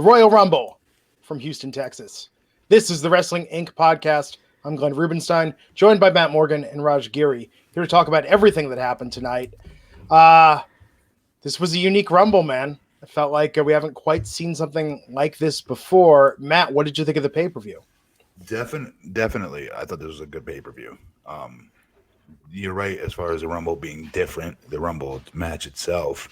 the Royal Rumble from Houston, Texas. This is the Wrestling Inc. podcast. I'm Glenn Rubenstein, joined by Matt Morgan and Raj Giri, here to talk about everything that happened tonight. This was a unique Rumble, man. I felt like we haven't quite seen something like this before. Matt, what did you think of the pay-per-view? Definitely. I thought this was a good pay-per-view. You're right as far as the Rumble being different, the Rumble match itself.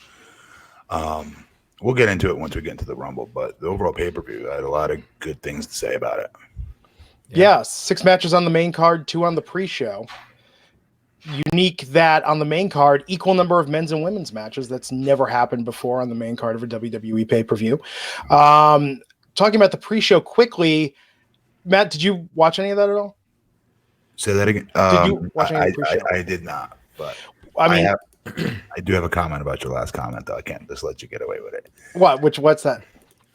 We'll get into it once we get into the Rumble, but the overall pay-per-view, I had a lot of good things to say about it. Yeah, 6 matches on the main card, 2 on the pre-show. Unique that on the main card, equal number of men's and women's matches. That's never happened before on the main card of a WWE pay-per-view. Talking about the pre-show quickly, Matt, did you watch any of that at all? Say that again. Did you watch any of the pre-show? I did not, but I do have a comment about your last comment, though. I can't just let you get away with it. What's that?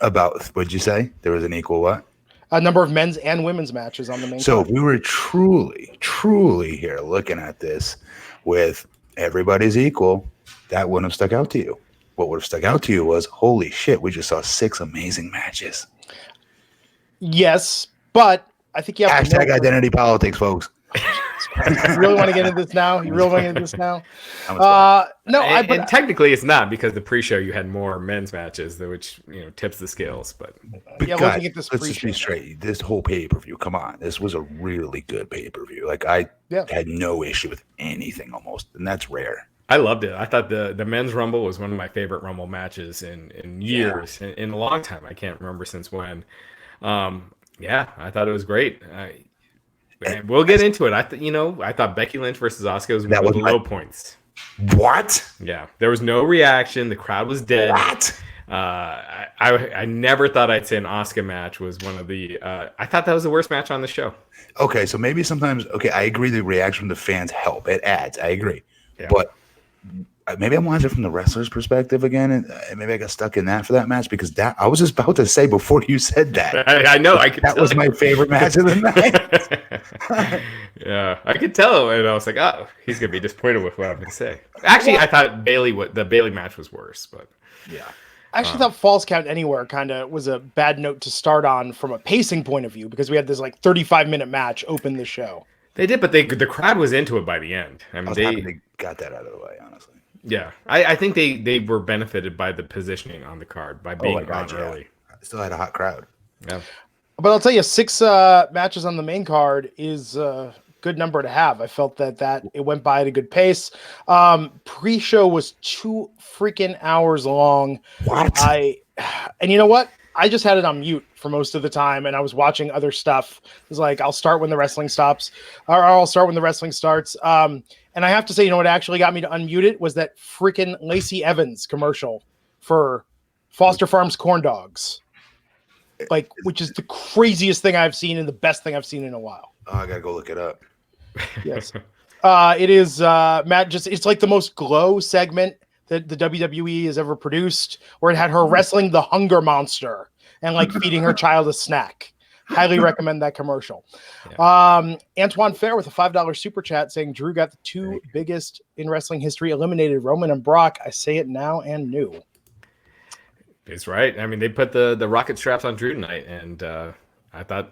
About, what'd you say? There was an equal what? A number of men's and women's matches on the main So card. if we were truly here looking at this with everybody's equal, that wouldn't have stuck out to you. What would have stuck out to you was, holy shit, we just saw 6 amazing matches. Yes, but I think you have Hashtag identity politics, folks. You really want to get into this now? And technically it's not, because the pre-show you had more men's matches, which tips the scales. But yeah, guys, let's just be straight. This whole pay-per-view, come on, this was a really good pay-per-view. Like I had no issue with anything almost, and that's rare. I loved it. I thought the men's Rumble was one of my favorite Rumble matches in years, in a long time. I can't remember since when. I thought it was great. We'll get into it. I thought Becky Lynch versus Asuka was one of the low points. What? Yeah, there was no reaction. The crowd was dead. What? I never thought I'd say an Asuka match was one of the. I thought that was the worst match on the show. Okay, so maybe sometimes. Okay, I agree. The reaction from the fans help. It adds. I agree. Yeah. But maybe I'm watching from the wrestler's perspective again, and maybe I got stuck in that for that match, because that I was just about to say before you said that. I know. That was my favorite match of the night. Yeah, I could tell, and I was like, "Oh, he's gonna be disappointed with what I'm gonna say." Actually, I thought the Bayley match was worse, but yeah, I actually thought Falls Count Anywhere kind of was a bad note to start on from a pacing point of view, because we had this 35-minute match open the show. They did, but the crowd was into it by the end. I mean, they got that out of the way, honestly. Yeah, I think they were benefited by the positioning on the card by being on early. I still had a hot crowd. Yeah, but I'll tell you, 6 matches on the main card is a good number to have. I felt that it went by at a good pace. Pre-show was 2 freaking hours long. What? And you know what? I just had it on mute for most of the time, and I was watching other stuff. It was like, I'll start when the wrestling stops, or I'll start when the wrestling starts. And I have to say, what actually got me to unmute it was that freaking Lacey Evans commercial for Foster Farms corn dogs, which is the craziest thing I've seen and the best thing I've seen in a while. Oh, I gotta go look it up. Yes, it is, Matt. It's like the most glow segment that the WWE has ever produced, where it had her wrestling the hunger monster and feeding her child a snack. Highly recommend that commercial. Yeah. Antoine Fair with a $5 super chat saying Drew got the 2 biggest in wrestling history, eliminated Roman and Brock. I say it now and new. It's right. I mean, they put the rocket straps on Drew tonight, and I thought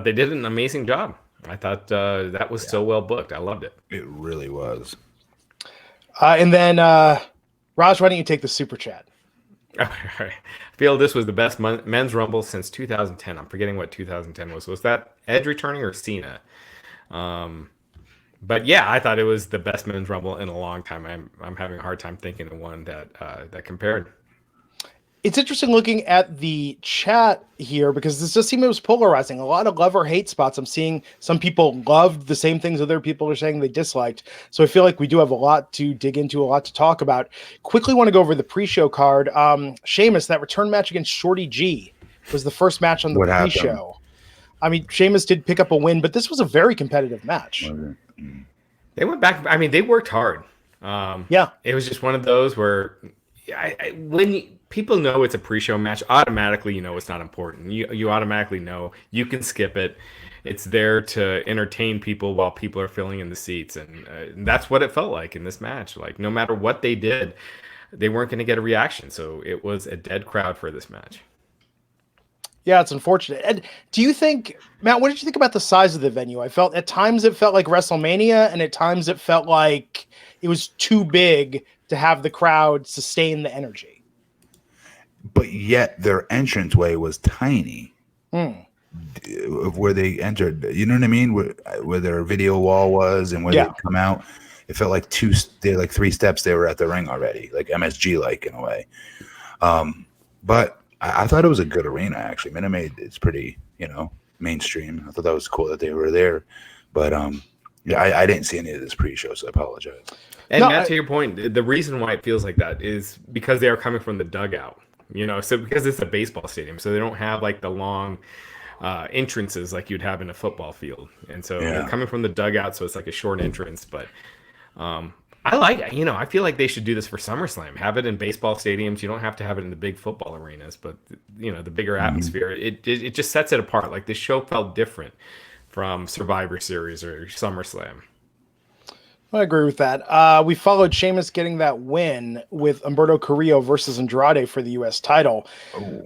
they did an amazing job. I thought that was so well booked. I loved it. It really was. And then, Raj, why don't you take the super chat? All right. I feel this was the best men's Rumble since 2010. I'm forgetting what 2010 was. Was that Edge returning or Cena? But yeah, I thought it was the best men's Rumble in a long time. I'm having a hard time thinking of one that compared. It's interesting looking at the chat here, because this does seem it was polarizing. A lot of love or hate spots. I'm seeing some people loved the same things other people are saying they disliked. So I feel like we do have a lot to dig into, a lot to talk about. Quickly want to go over the pre-show card. Sheamus, that return match against Shorty G was the first match on the pre-show. I mean, Sheamus did pick up a win, but this was a very competitive match. They went back. I mean, they worked hard. It was just one of those where people know it's a pre-show match, automatically it's not important. You automatically know you can skip it. It's there to entertain people while people are filling in the seats, and that's what it felt like in this match. No matter what they did, they weren't going to get a reaction, so it was a dead crowd for this match. Yeah, it's unfortunate. And do you think, Matt, what did you think about the size of the venue? I felt at times it felt like WrestleMania, and at times it felt like it was too big to have the crowd sustain the energy. But yet their entranceway was tiny. Of where they entered, you know what I mean? Where their video wall was and where they come out, it felt like they're like 3 steps. They were at the ring already, like MSG, like in a way. But I thought it was a good arena actually. Minute Maid, it's pretty, mainstream. I thought that was cool that they were there, but I didn't see any of this pre-show, so I apologize. And Matt, to your point, the reason why it feels like that is because they are coming from the dugout. So because it's a baseball stadium, so they don't have like the long entrances like you'd have in a football field, and so they're coming from the dugout, so it's like a short entrance. But I feel like they should do this for SummerSlam. Have it in baseball stadiums. You don't have to have it in the big football arenas, but the bigger atmosphere, it just sets it apart. Like this show felt different from Survivor Series or SummerSlam. I agree with that. We followed Sheamus getting that win with Humberto Carrillo versus Andrade for the U.S. title. Oh.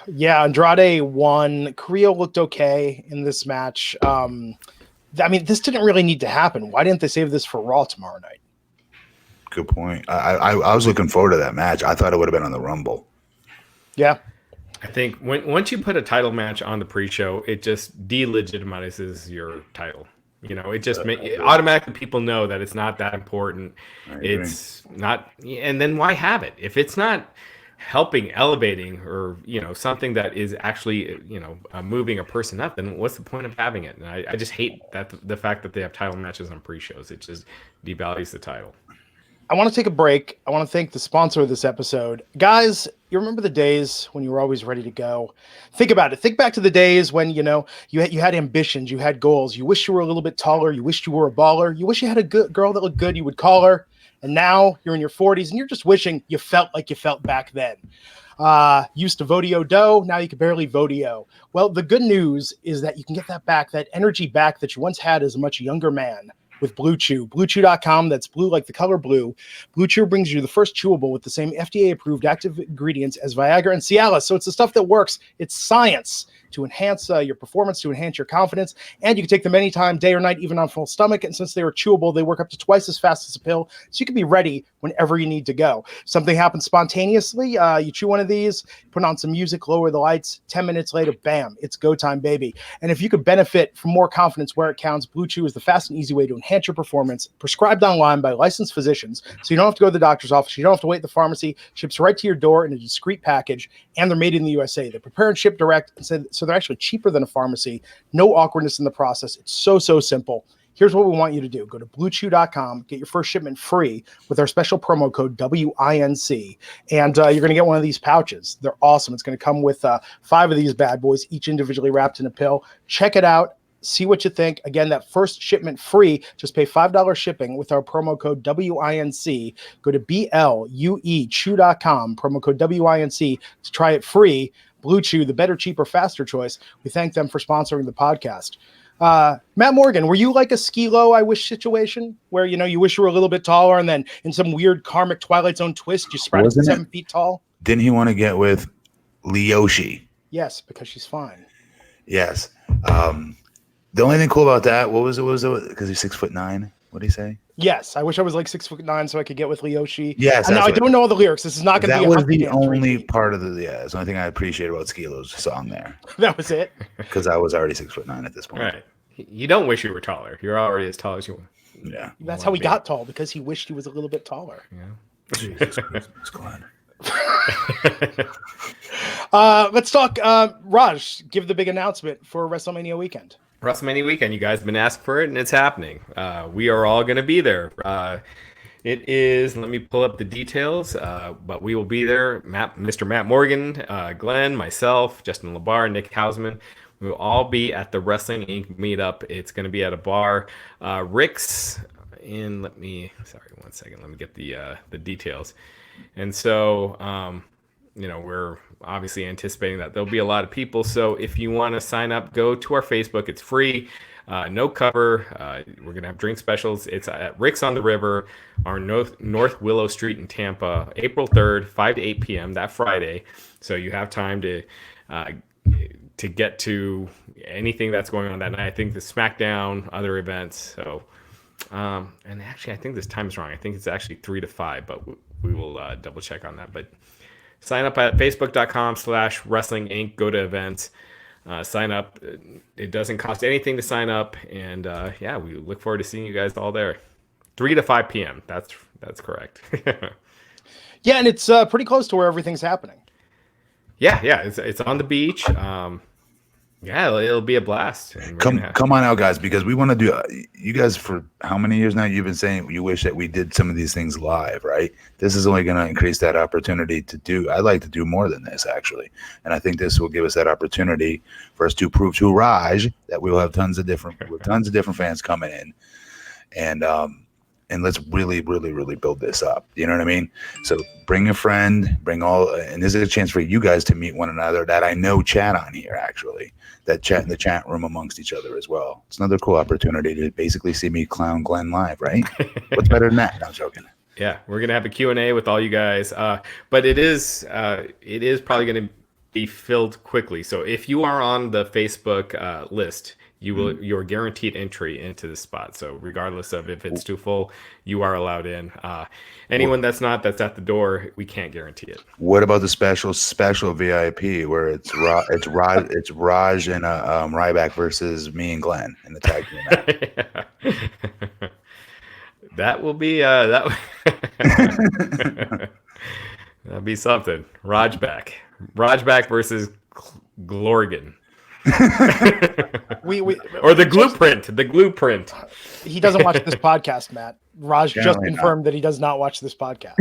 Yeah, Andrade won. Carrillo looked okay in this match. This didn't really need to happen. Why didn't they save this for Raw tomorrow night? Good point. I was looking forward to that match. I thought it would have been on the Rumble. Yeah. I think once you put a title match on the pre-show, it just delegitimizes your title. It just automatically people know that it's not that important. It's not, and then why have it if it's not helping, elevating, or something that is actually moving a person up? Then what's the point of having it? And I just hate that the fact that they have title matches on pre-shows. It just devalues the title. I want to take a break. I want to thank the sponsor of this episode. Guys, you remember the days when you were always ready to go? Think about it. Think back to the days when, you had ambitions, you had goals. You wish you were a little bit taller. You wished you were a baller. You wish you had a good girl that looked good. You would call her. And now you're in your 40s and you're just wishing you felt like you felt back then. Used to vote-io dough. Now you can barely vote-io. Well, the good news is that you can get that back, that energy back that you once had as a much younger man, with Blue Chew. BlueChew.com, that's blue like the color blue. Blue Chew brings you the first chewable with the same FDA-approved active ingredients as Viagra and Cialis. So it's the stuff that works. It's science to enhance your performance, to enhance your confidence. And you can take them anytime, day or night, even on full stomach. And since they are chewable, they work up to twice as fast as a pill. So you can be ready whenever you need to go. Something happens spontaneously. You chew one of these, put on some music, lower the lights. 10 minutes later, bam, it's go time, baby. And if you could benefit from more confidence where it counts, Blue Chew is the fast and easy way to enhance your performance, prescribed online by licensed physicians. So you don't have to go to the doctor's office. You don't have to wait at the pharmacy. Ships right to your door in a discreet package. And they're made in the USA. They prepare and ship direct. So they're actually cheaper than a pharmacy. No awkwardness in the process. It's so simple. Here's what we want you to do. Go to BlueChew.com, get your first shipment free with our special promo code WINC, and you're going to get one of these pouches. They're awesome. It's going to come with 5 of these bad boys, each individually wrapped in a pill. Check it out. See what you think. Again, that first shipment free. Just pay $5 shipping with our promo code WINC. Go to BLUEChew.com, promo code WINC to try it free. Blue Chew, the better, cheaper, faster choice. We thank them for sponsoring the podcast. Matt Morgan, were you like a Skee-Lo I wish situation where, you wish you were a little bit taller and then in some weird karmic Twilight Zone twist, you spread it to 7 feet tall? Didn't he want to get with Leoshi? Yes, because she's fine. Yes. The only thing cool about that, what was it? Because he's 6'9". What did he say? Yes, I wish I was like 6'9" so I could get with Leoshi. Yes, and now I don't know all the lyrics. This is not going to be. That was the only part of that's the only thing I appreciate about Skee-Lo's song there. That was it. Because I was already 6'9" at this point. Right. You don't wish you were taller. You're already as tall as you were. Yeah. That's how he got tall, because he wished he was a little bit taller. Yeah. Jesus Christmas, Glenn. Let's talk. Raj, give the big announcement for WrestleMania weekend. WrestleMania weekend, you guys have been asked for it, and it's happening. We are all going to be there. It is, let me pull up the details, but we will be there. Mr. Matt Morgan, Glenn, myself, Justin LeBar, Nick Hausman. We will all be at the Wrestling Inc. meetup. It's going to be at a bar. Rick's in, let me get the details. And so, we're obviously anticipating that there'll be a lot of people. So if you want to sign up, go to our Facebook. It's free. No cover. We're going to have drink specials. It's at Rick's on the River, our North Willow Street in Tampa, April 3rd, 5 to 8 p.m. that Friday. So you have time to to get to anything that's going on that night. I think the SmackDown, other events. So, and actually, I think this time is wrong. I think it's actually 3 to 5, but we will double check on that. But sign up at facebook.com/wrestling inc. Go to events. Sign up. It doesn't cost anything to sign up. And we look forward to seeing you guys all there. 3 to 5 p.m. That's correct. Yeah, and it's pretty close to where everything's happening. Yeah. It's on the beach. It'll be a blast. Come on out, guys, because we want to do. You guys, for how many years now? You've been saying you wish that we did some of these things live, right? This is only going to increase that opportunity to do. I'd like to do more than this, actually, and I think this will give us that opportunity for us to prove to Raj that we will have tons of different fans coming in, and let's really, really, really build this up. You know what I mean? So bring a friend, and this is a chance for you guys to meet one another that I know chat on here, actually, that chat in the chat room amongst each other as well. It's another cool opportunity to basically see me clown Glenn live, right? What's better than that? No, I'm joking. Yeah, we're going to have a Q&A with all you guys. But it is probably going to be filled quickly. So if you are on the Facebook list, you're guaranteed entry into the spot. So regardless of if it's too full, you are allowed in. Anyone that's at the door, we can't guarantee it. What about the special VIP where it's Raj and Ryback versus me and Glenn in the tag team match? That will be that'd be something. Raj back versus Glorgan. Or the blueprint. He doesn't watch this podcast, Matt. Raj just confirmed that he does not watch this podcast.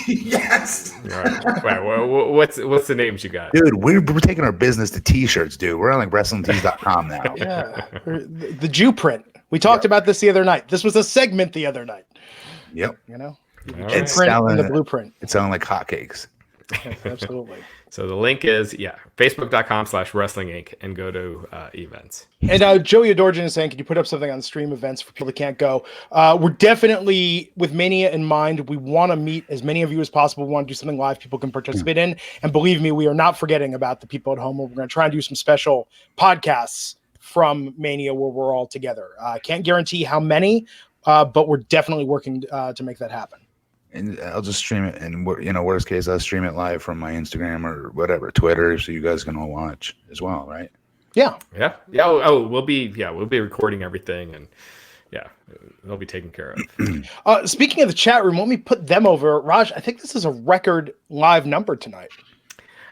Yes. Right. What's the names you got? Dude, we're taking our business to t-shirts, dude. We're on like WrestlingTees.com now. Yeah. The Jew print. We talked about this the other night. This was a segment the other night. Yep. You know? It's the blueprint. It sounded like hotcakes. Yes, absolutely. So the link is, facebook.com/wrestling inc and go to events. And Joey Adorjan is saying, can you put up something on stream events for people that can't go? We're definitely, with Mania in mind, we want to meet as many of you as possible. We want to do something live people can participate in. And believe me, we are not forgetting about the people at home. We're going to try and do some special podcasts from Mania where we're all together. I can't guarantee how many, but we're definitely working to make that happen. And I'll just stream it, and worst case, I'll stream it live from my Instagram or whatever, Twitter, so you guys can all watch as well, right? Yeah. We'll be recording everything, and they'll be taken care of. Speaking of the chat room, let me put them over. Raj, I think this is a record live number tonight.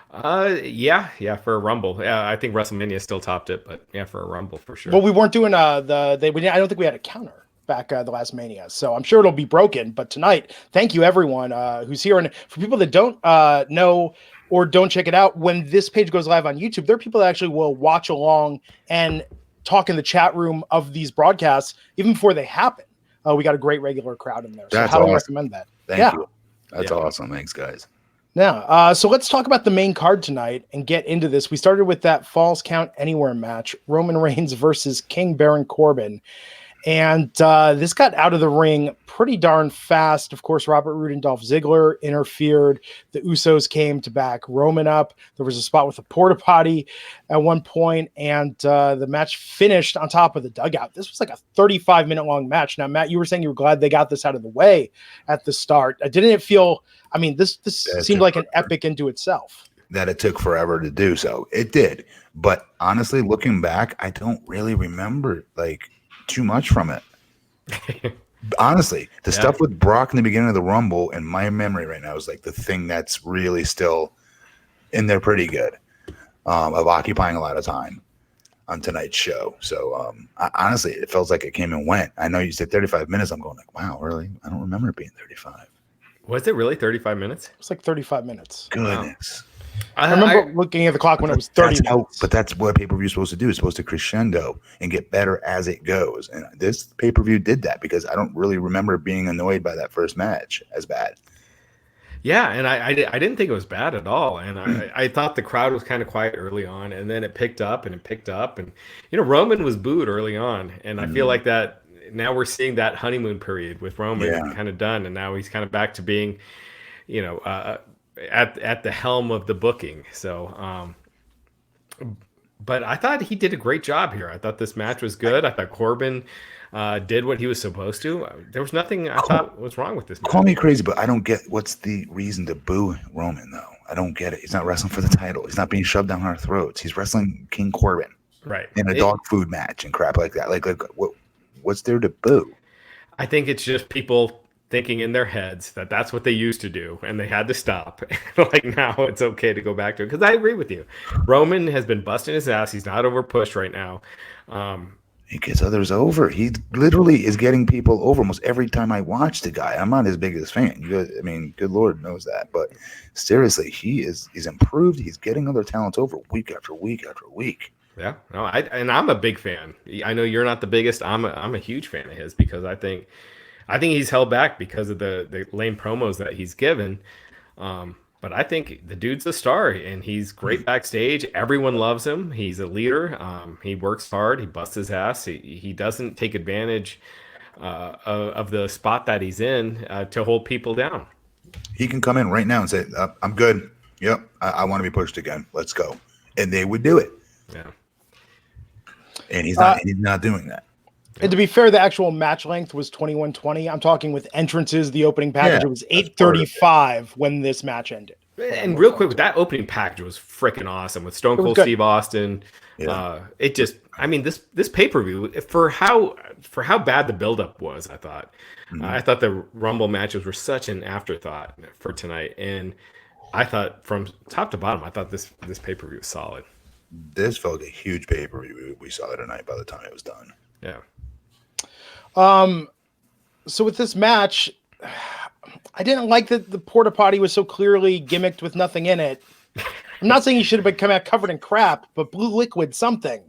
For a Rumble. I think WrestleMania still topped it, but for a Rumble for sure. Well, we weren't doing I don't think we had a counter back the last Mania, so I'm sure it'll be broken. But tonight, thank you everyone who's here, and for people that don't know or don't check it out, when this page goes live on YouTube, there are people that actually will watch along and talk in the chat room of these broadcasts even before they happen. We got a great regular crowd in there, so That's I awesome. recommend that. Thank you. That's awesome. Thanks, guys. Now, so let's talk about the main card tonight and get into this. We started with that Falls Count Anywhere match, Roman Reigns versus King Baron Corbin. And this got out of the ring pretty darn fast. Of course, Robert Roode and Dolph Ziggler interfered. The Usos came to back Roman up. There was a spot with a porta potty at one point, and the match finished on top of the dugout. This was like a 35-minute long match. Now, Matt, you were saying you were glad they got this out of the way at the start. Didn't it feel? I mean, this seemed like an epic into itself. That it took forever to do so. It did, but honestly, looking back, I don't really remember too much from it. Honestly, the stuff with Brock in the beginning of the Rumble in my memory right now is like the thing that's really still in there pretty good, of occupying a lot of time on tonight's show. So honestly, it feels like it came and went. I know you said 35 minutes. I'm going like, wow, really? I don't remember it being 35. Was it really 35 minutes? It was like 35 minutes. Goodness. Wow. I remember looking at the clock when it was 30 minutes. But that's what pay-per-view is supposed to do. It's supposed to crescendo and get better as it goes. And this pay-per-view did that, because I don't really remember being annoyed by that first match as bad. Yeah, and I didn't think it was bad at all. And I thought the crowd was kind of quiet early on, and then it picked up. And Roman was booed early on. And I feel like that now we're seeing that honeymoon period with Roman kind of done. And now he's kind of back to being, at the helm of the booking. So But I thought he did a great job here. I thought this match was good. I thought Corbin did what he was supposed to. There was nothing I thought was wrong with this match. Call me crazy, but I don't get what's the reason to boo Roman, though. I don't get it. He's not wrestling for the title. He's not being shoved down our throats. He's wrestling King Corbin. Right. In a dog food match and crap like that. Like what's there to boo? I think it's just people thinking in their heads that that's what they used to do and they had to stop. Like now it's okay to go back to it. Because I agree with you. Roman has been busting his ass. He's not over pushed right now. He gets others over. He literally is getting people over almost every time I watch the guy. I'm not his biggest fan. Good Lord knows that. But seriously, he's improved. He's getting other talents over week after week after week. Yeah, no, I'm a big fan. I know you're not the biggest. I'm a huge fan of his because I think he's held back because of the lame promos that he's given. But I think the dude's a star and he's great backstage. Everyone loves him. He's a leader. He works hard. He busts his ass. He doesn't take advantage of the spot that he's in to hold people down. He can come in right now and say, "I'm good. Yep, I want to be pushed again. Let's go," and they would do it. Yeah. And he's not doing that. And to be fair, the actual match length was 21:20. I'm talking with entrances, the opening package. It was 8:35 when this match ended. And real quick, that opening package was freaking awesome with Stone Cold Steve Austin. Yeah. This pay-per-view for how bad the buildup was, I thought. I thought the Rumble matches were such an afterthought for tonight, and I thought from top to bottom, I thought this pay-per-view was solid. This felt like a huge pay-per-view we saw tonight by the time it was done. Yeah. So with this match, I didn't like that the porta potty was so clearly gimmicked with nothing in it. I'm not saying he should have been coming out covered in crap, but blue liquid something.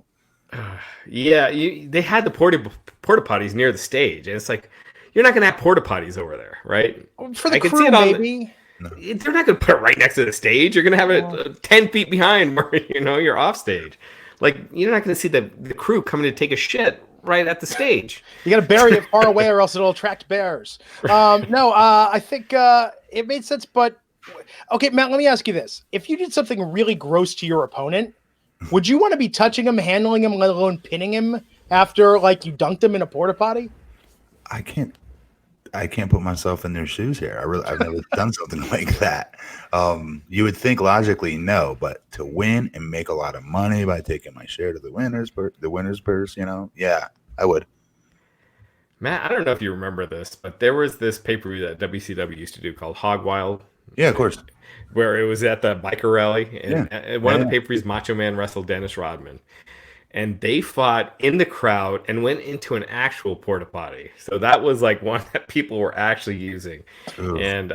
Yeah, they had the porta potties near the stage, and it's like you're not gonna have porta potties over there, right? For the crew, maybe. They're not going to put it right next to the stage. You're going to have it 10 feet behind where, you're off stage. Like, you're not going to see the crew coming to take a shit right at the stage. You got to bury it far away or else it'll attract bears. I think it made sense. But, okay, Matt, let me ask you this. If you did something really gross to your opponent, would you want to be touching him, handling him, let alone pinning him after, like, you dunked him in a porta potty? I can't put myself in their shoes here. I've never done something like that. You would think logically no, but to win and make a lot of money by taking my share to the winner's purse, yeah, I would. Matt, I don't know if you remember this, but there was this pay-per-view that WCW used to do called Hog Wild. Yeah, of course. Where it was at the biker rally, and at one of the pay-per-views, Macho Man wrestled Dennis Rodman. And they fought in the crowd and went into an actual porta potty. So that was like one that people were actually using. Oof. And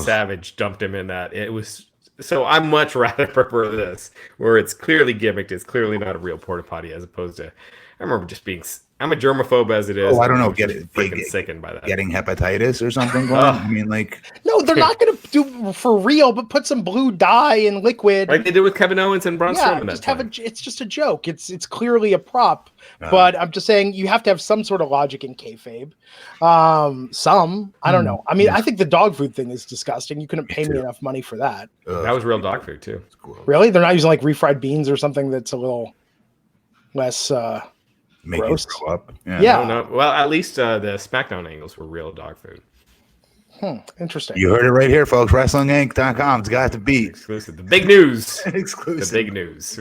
Savage dumped him in that. It was so I much rather prefer this, where it's clearly gimmicked. It's clearly not a real porta potty, as opposed to. I remember just being. I'm a germaphobe as it is. Oh, I don't know. Freaking sickened by that. Getting hepatitis or something. I mean, like. No, they're not going to do for real, but put some blue dye in liquid. Like they did with Kevin Owens and Braun Strowman. It's just a joke. It's clearly a prop. But I'm just saying you have to have some sort of logic in kayfabe. I don't know. I mean, I think the dog food thing is disgusting. You couldn't pay me enough money for that. That was real dog food too. Really? They're not using like refried beans or something that's a little less make gross. You throw up. Yeah. No. Well, at least the SmackDown angles were real dog food. Interesting. You heard it right here, folks. WrestlingInc.com. It's got to be exclusive. The big news. Exclusive. The big news.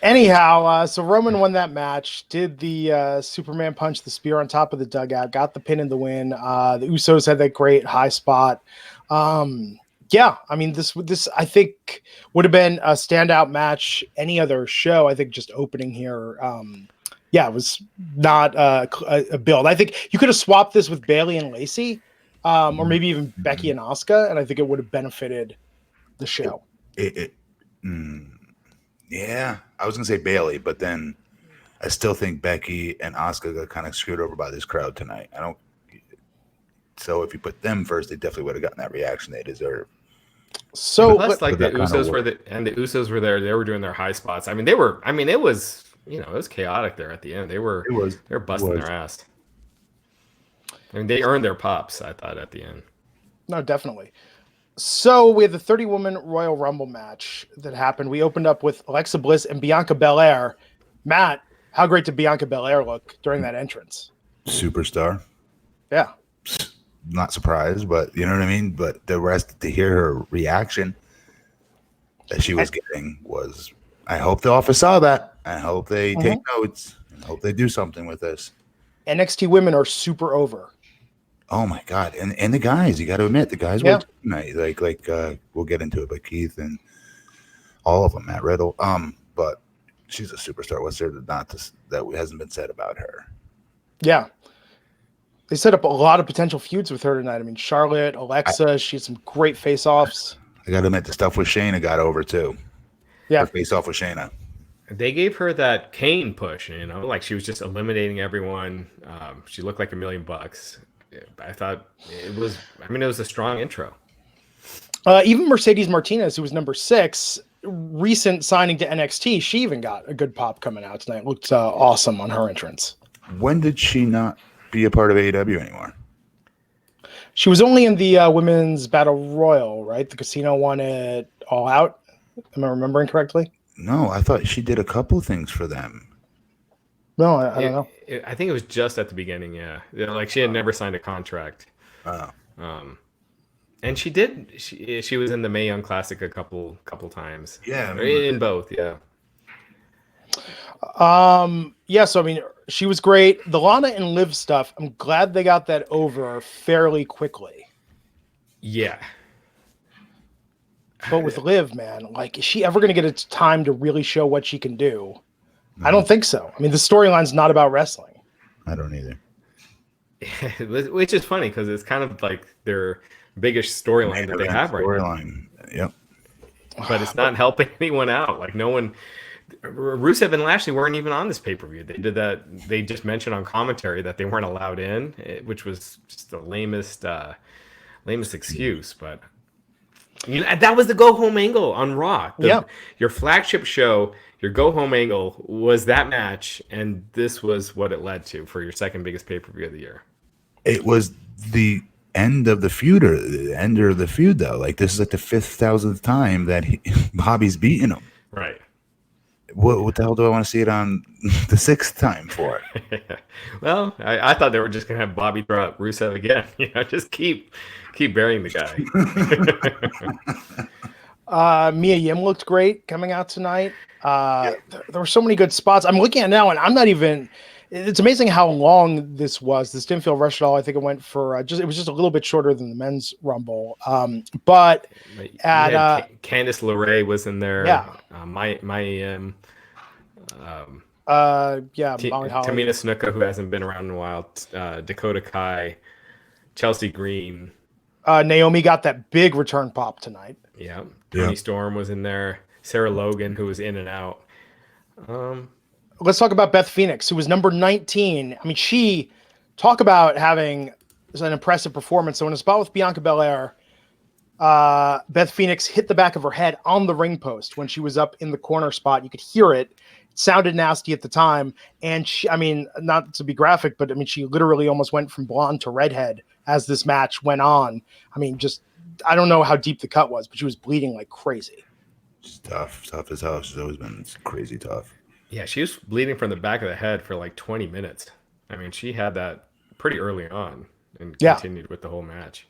Anyhow, so Roman won that match, did the Superman punch, the spear on top of the dugout, got the pin and the win. The Usos had that great high spot. Yeah, I mean, this I think would have been a standout match any other show. I think just opening here, it was not a build. I think you could have swapped this with Bayley and Lacey, or maybe even Becky and Asuka, and I think it would have benefited the show. Yeah, I was gonna say Bayley, but then I still think Becky and Asuka got kind of screwed over by this crowd tonight. So if you put them first, they definitely would have gotten that reaction they deserve. So plus, like the Usos were there. They were doing their high spots. I mean, it was it was chaotic there at the end. They were busting their ass. I mean, they earned their pops. I thought at the end. No, definitely. So we had the 30-woman Royal Rumble match that happened. We opened up with Alexa Bliss and Bianca Belair. Matt, how great did Bianca Belair look during that entrance? Superstar. Yeah. Not surprised, but you know what I mean? But the rest, to hear her reaction that she was getting was, I hope the office saw that. I hope they take notes. I hope they do something with this. NXT women are super over. Oh my God. And the guys, you got to admit, the guys were nice. Like we'll get into it, but Keith and all of them, Matt Riddle. But she's a superstar. What's there that hasn't been said about her? Yeah. They set up a lot of potential feuds with her tonight. I mean, Charlotte, Alexa, she had some great face-offs. I got to admit, the stuff with Shayna got over too. Yeah. Her face-off with Shayna. They gave her that Kane push, like she was just eliminating everyone. She looked like $1 million. I thought it was a strong intro. Even Mercedes Martinez, who was number 6, recent signing to NXT, she even got a good pop coming out tonight. Looked awesome on her entrance. When did she not be a part of AEW anymore? She was only in the Women's Battle Royal, right? The casino won it all out. Am I remembering correctly? No, I thought she did a couple things for them. No, I don't know. I think it was just at the beginning, yeah. Like she had never signed a contract. And she did. She was in the Mae Young Classic a couple times. Yeah, in both. Yeah. Yeah. So I mean, she was great. The Lana and Liv stuff. I'm glad they got that over fairly quickly. Yeah. But with Liv, man, like, is she ever going to get a time to really show what she can do? I don't think so. I mean, the storyline's not about wrestling. I don't either. Which is funny because it's kind of like their biggest storyline that they have right now. Yep. But it's not helping anyone out. Like no one, Rusev and Lashley weren't even on this pay-per-view. They did that. They just mentioned on commentary that they weren't allowed in, which was just the lamest excuse. But that was the go-home angle on Raw. Your flagship show, your go-home angle was that match, and this was what it led to for your second biggest pay-per-view of the year. It was the end of the feud, though. Like, this is like the 5,000th time that Bobby's beaten him. Right. What the hell do I want to see it on the 6th time for? Well, I thought they were just going to have Bobby throw out Rusev again. Just keep burying the guy. Mia Yim looked great coming out tonight. There were so many good spots. I'm looking at it now, and I'm not even. It's amazing how long this was. This didn't feel rushed at all. I think it went for it was just a little bit shorter than the men's Rumble. But at Candice LeRae was in there. Yeah. Molly Holly. Tamina Snuka, who hasn't been around in a while. Dakota Kai, Chelsea Green. Naomi got that big return pop tonight. Yeah. Toni Storm was in there. Sarah Logan, who was in and out. Let's talk about Beth Phoenix, who was number 19. I mean, she talk about having an impressive performance. So in a spot with Bianca Belair, Beth Phoenix hit the back of her head on the ring post when she was up in the corner spot. You could hear it. It sounded nasty at the time. And she, I mean, not to be graphic, but I mean, she literally almost went from blonde to redhead as this match went on. I mean, I don't know how deep the cut was, but she was bleeding like crazy. It's tough as hell. She's always been crazy tough. Yeah, she was bleeding from the back of the head for like 20 minutes. I mean, she had that pretty early on and continued with the whole match.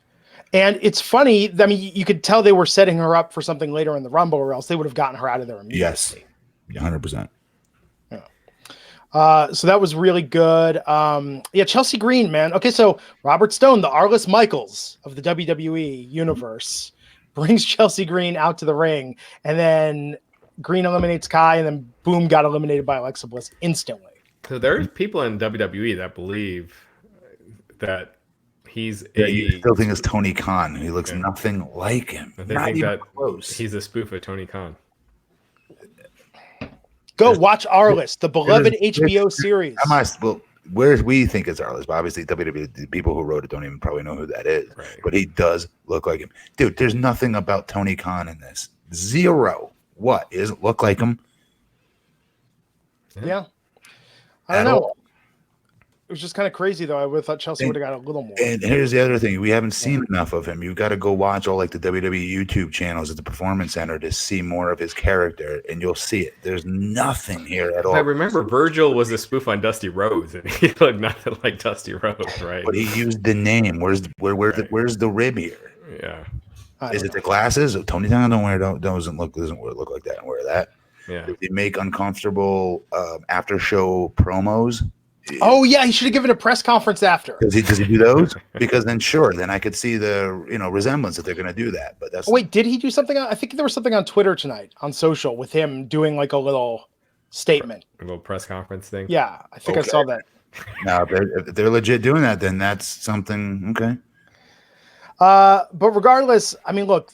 And it's funny. I mean, you could tell they were setting her up for something later in the Rumble, or else they would have gotten her out of there immediately. Yes, 100%. Yeah. So that was really good. Chelsea Green, man. Okay, so Robert Stone, the Arliss Michaels of the WWE universe, brings Chelsea Green out to the ring, and then Green eliminates Kai, and then boom, got eliminated by Alexa Bliss instantly. So there's people in WWE that believe that he's you still think it's Tony Khan. He looks nothing like him. They think that he's a spoof of Tony Khan. Go watch Arliss, the beloved HBO series. Where we think it's Arliss, but obviously WWE, the people who wrote it don't even probably know who that is. Right. But he does look like him. Dude, there's nothing about Tony Khan in this. Zero. What? He doesn't look like him. Yeah. I don't know. was just kind of crazy, though. I would have thought Chelsea would have got a little more. And here's the other thing. We haven't seen enough of him. You've got to go watch all like the WWE YouTube channels at the Performance Center to see more of his character, and you'll see it. There's nothing here at all. I remember Virgil was a spoof on Dusty Rhodes, and he looked nothing like Dusty Rhodes, right? But he used the name. Where's the rib here? Yeah. Is it the glasses? Tony Khan doesn't look like that and wear that. Yeah. Did they make uncomfortable after show promos? Oh yeah, he should have given a press conference after. Does he do those? Because then I could see the resemblance that they're going to do that. But that's wait, did he do something? I think there was something on Twitter tonight on social with him doing like a little statement, a little press conference thing. Yeah, I think I saw that. Now, if they're legit doing that, then that's something okay. But regardless, I mean, look,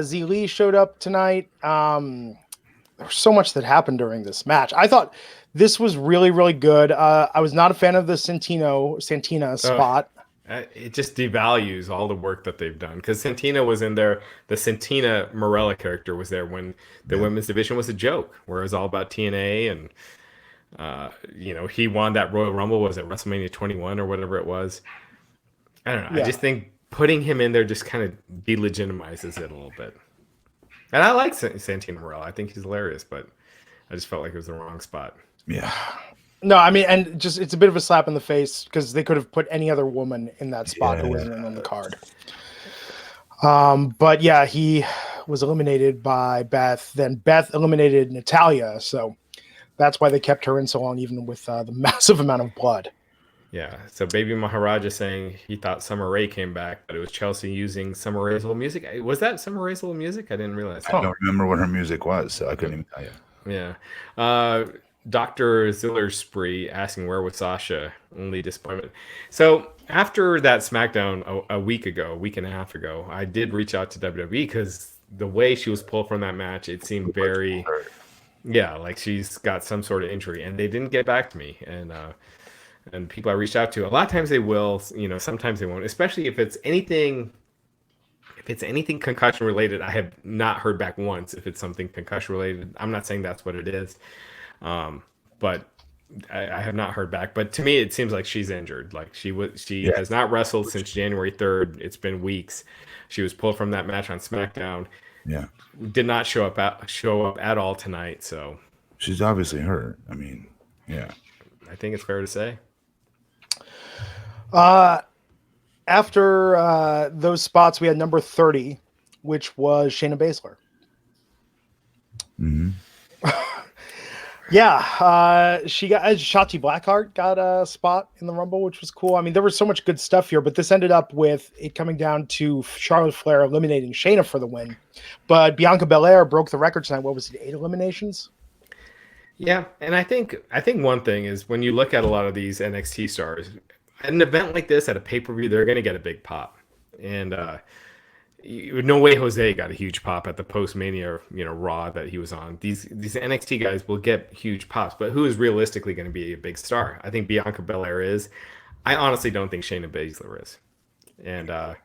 Z Lee showed up tonight. There was so much that happened during this match. I thought this was really, really good. I was not a fan of the Santina spot. It just devalues all the work that they've done, because Santina was in there. The Santina Morella character was there when the women's division was a joke, where it was all about TNA, and he won that Royal Rumble. Was it WrestleMania 21 or whatever it was? I don't know. Yeah. I just think putting him in there just kind of delegitimizes it a little bit. And I like Santina Morella. I think he's hilarious, but I just felt like it was the wrong spot. Yeah. No, I mean, and just it's a bit of a slap in the face, because they could have put any other woman in that spot who wasn't on the card. But yeah, he was eliminated by Beth. Then Beth eliminated Natalya, so that's why they kept her in so long, even with the massive amount of blood. Yeah, so Baby Maharaja saying he thought Summer Rae came back, but it was Chelsea using Summer Rae's little music. Was that Summer Rae's little music? I didn't realize that. I don't remember what her music was, so I couldn't even tell you. Yeah. Dr. Zillerspree asking where was Sasha? Only disappointment. So after that SmackDown a week and a half ago, I did reach out to WWE, because the way she was pulled from that match, it seemed very, like she's got some sort of injury, and they didn't get back to me. And people I reached out to, a lot of times they will, sometimes they won't, especially if it's anything concussion related. I have not heard back once if it's something concussion related. I'm not saying that's what it is. But I have not heard back. But to me, it seems like she's injured. Like she has not wrestled since January 3rd. It's been weeks. She was pulled from that match on SmackDown. Yeah. Did not show up at all tonight. So she's obviously hurt. I mean, yeah. I think it's fair to say. After those spots, we had number 30, which was Shayna Baszler. Mm-hmm. Yeah, Shotzi Blackheart got a spot in the Rumble, which was cool. I mean, there was so much good stuff here, but this ended up with it coming down to Charlotte Flair eliminating Shayna for the win. But Bianca Belair broke the record tonight. What was it, 8 eliminations? Yeah, and I think one thing is, when you look at a lot of these NXT stars, at an event like this, at a pay-per-view, they're going to get a big pop. And no way Jose got a huge pop at the post-Mania, Raw that he was on. These NXT guys will get huge pops, but who is realistically going to be a big star? I think Bianca Belair is. I honestly don't think Shayna Baszler is. And I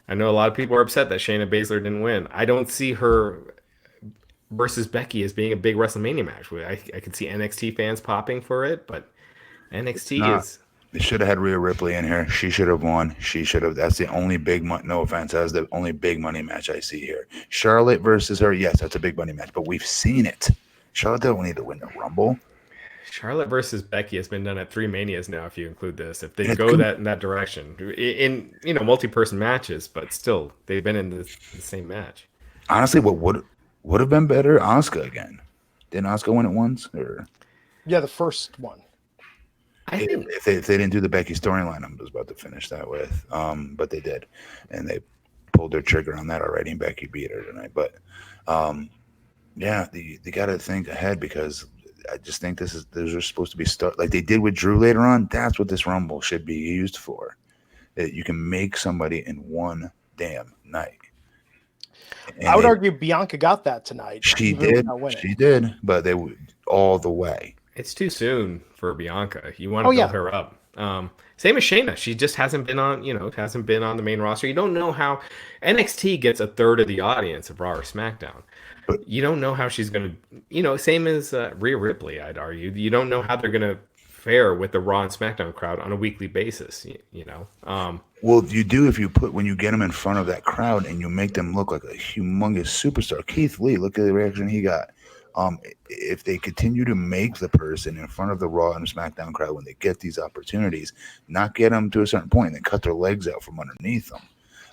know a lot of people are upset that Shayna Baszler didn't win. I don't see her versus Becky as being a big WrestleMania match. I could see NXT fans popping for it, but NXT is... They should have had Rhea Ripley in here. She should have won. She should have. That's the only big money. No offense, that's the only big money match I see here. Charlotte versus her. Yes, that's a big money match, but we've seen it. Charlotte don't need to win the Rumble. Charlotte versus Becky has been done at 3 Manias now, if you include this. If they go in that direction, in multi-person matches, but still they've been in the same match. Honestly, what would have been better? Asuka again. Didn't Asuka win it once? Or yeah, the first one. If they didn't do the Becky storyline, I was about to finish that with. But they did, and they pulled their trigger on that already. And Becky beat her tonight. But yeah, they got to think ahead, because I just think those are supposed to be like they did with Drew later on. That's what this Rumble should be used for. That you can make somebody in one damn night. And I would argue Bianca got that tonight. She did, but they would all the way. It's too soon for Bianca. You want to build her up. Same as Shayna. She just hasn't been on, hasn't been on the main roster. You don't know how NXT gets a third of the audience of Raw or SmackDown. You don't know how she's going to, same as Rhea Ripley, I'd argue. You don't know how they're going to fair with the Raw and SmackDown crowd on a weekly basis. Well, you do if you when you get them in front of that crowd and you make them look like a humongous superstar. Keith Lee, look at the reaction he got. If they continue to make the person in front of the Raw and SmackDown crowd when they get these opportunities, not get them to a certain point and then cut their legs out from underneath them.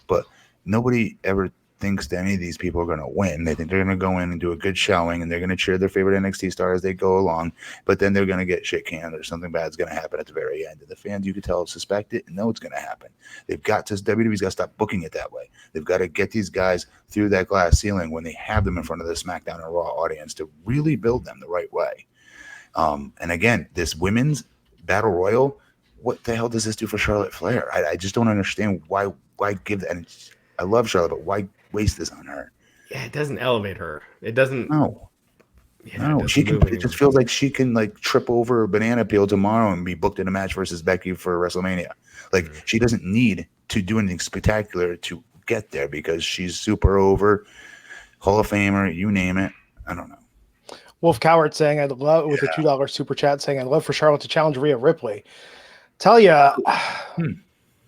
But nobody ever thinks that any of these people are going to win. They think they're going to go in and do a good showing and they're going to cheer their favorite NXT star as they go along, but then they're going to get shit canned or something bad's going to happen at the very end. And the fans, you could tell, suspect it and know it's going to happen. WWE's got to stop booking it that way. They've got to get these guys through that glass ceiling when they have them in front of the SmackDown and Raw audience to really build them the right way. And again, this women's battle royal, what the hell does this do for Charlotte Flair? I just don't understand why give that. And I love Charlotte, but why waste this on her? Yeah, it doesn't elevate her. It doesn't. No. Yeah, no, she can. It just feels like she can trip over a banana peel tomorrow and be booked in a match versus Becky for WrestleMania. She doesn't need to do anything spectacular to get there because she's super over, Hall of Famer, you name it. I don't know. Wolf Coward saying I'd love with a $2 super chat saying I'd love for Charlotte to challenge Rhea Ripley. Tell you,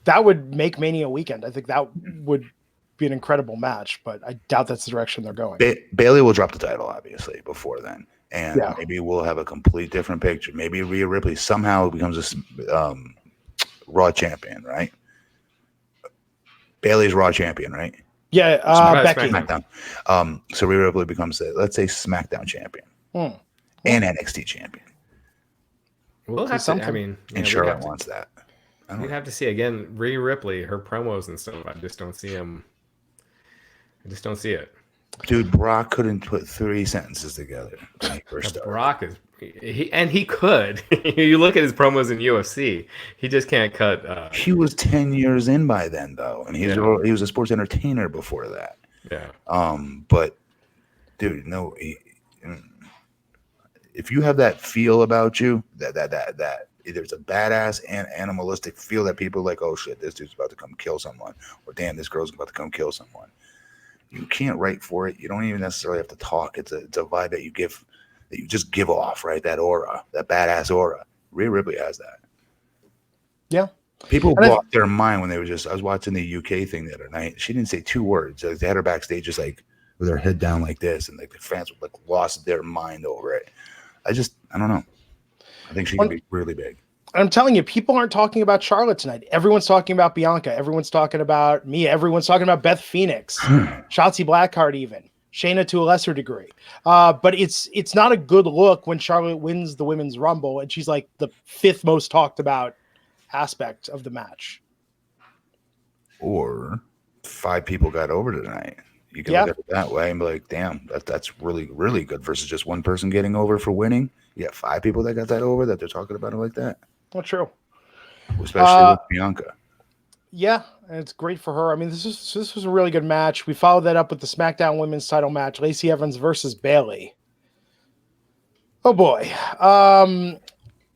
that would make Mania weekend. I think that would be an incredible match, but I doubt that's the direction they're going. Bayley will drop the title, obviously, before then. And maybe we'll have a complete different picture. Maybe Rhea Ripley somehow becomes a Raw champion, right? Bayley's Raw champion, right? Yeah, Becky. SmackDown. So Rhea Ripley becomes, let's say, SmackDown champion and NXT champion. We'll have to, and Charlotte wants that. We'd have to see again. Rhea Ripley, her promos and stuff. I just don't see him. I just don't see it. Dude, Brock couldn't put 3 sentences together when he first started. Brock is, he could. You look at his promos in UFC, he just can't cut. He was 10 years in by then, though, and he was a sports entertainer before that. Yeah. But dude, no. If you have that feel about you, that there's a badass and animalistic feel that people are like, oh shit, this dude's about to come kill someone, or damn, this girl's about to come kill someone. You can't write for it. You don't even necessarily have to talk. It's a vibe that you just give off, right? That aura, that badass aura. Rhea Ripley has that. Yeah. People lost their mind when they were I was watching the UK thing the other night. She didn't say 2 words. They had her backstage just with her head down like this, and the fans lost their mind over it. I don't know. I think she can be really big. I'm telling you, people aren't talking about Charlotte tonight. Everyone's talking about Bianca. Everyone's talking about Mia. Everyone's talking about Beth Phoenix, Shotzi Blackheart, even Shayna to a lesser degree. But it's not a good look when Charlotte wins the Women's Rumble and she's like the 5th most talked about aspect of the match. Or 5 people got over tonight. You can look at it that way and be like, damn, that's really, really good versus just 1 person getting over for winning. You got 5 people that got that over that they're talking about it like that. Well, true. Especially with Bianca. Yeah, and it's great for her. I mean, this was a really good match. We followed that up with the SmackDown Women's title match, Lacey Evans versus Bayley. Oh boy.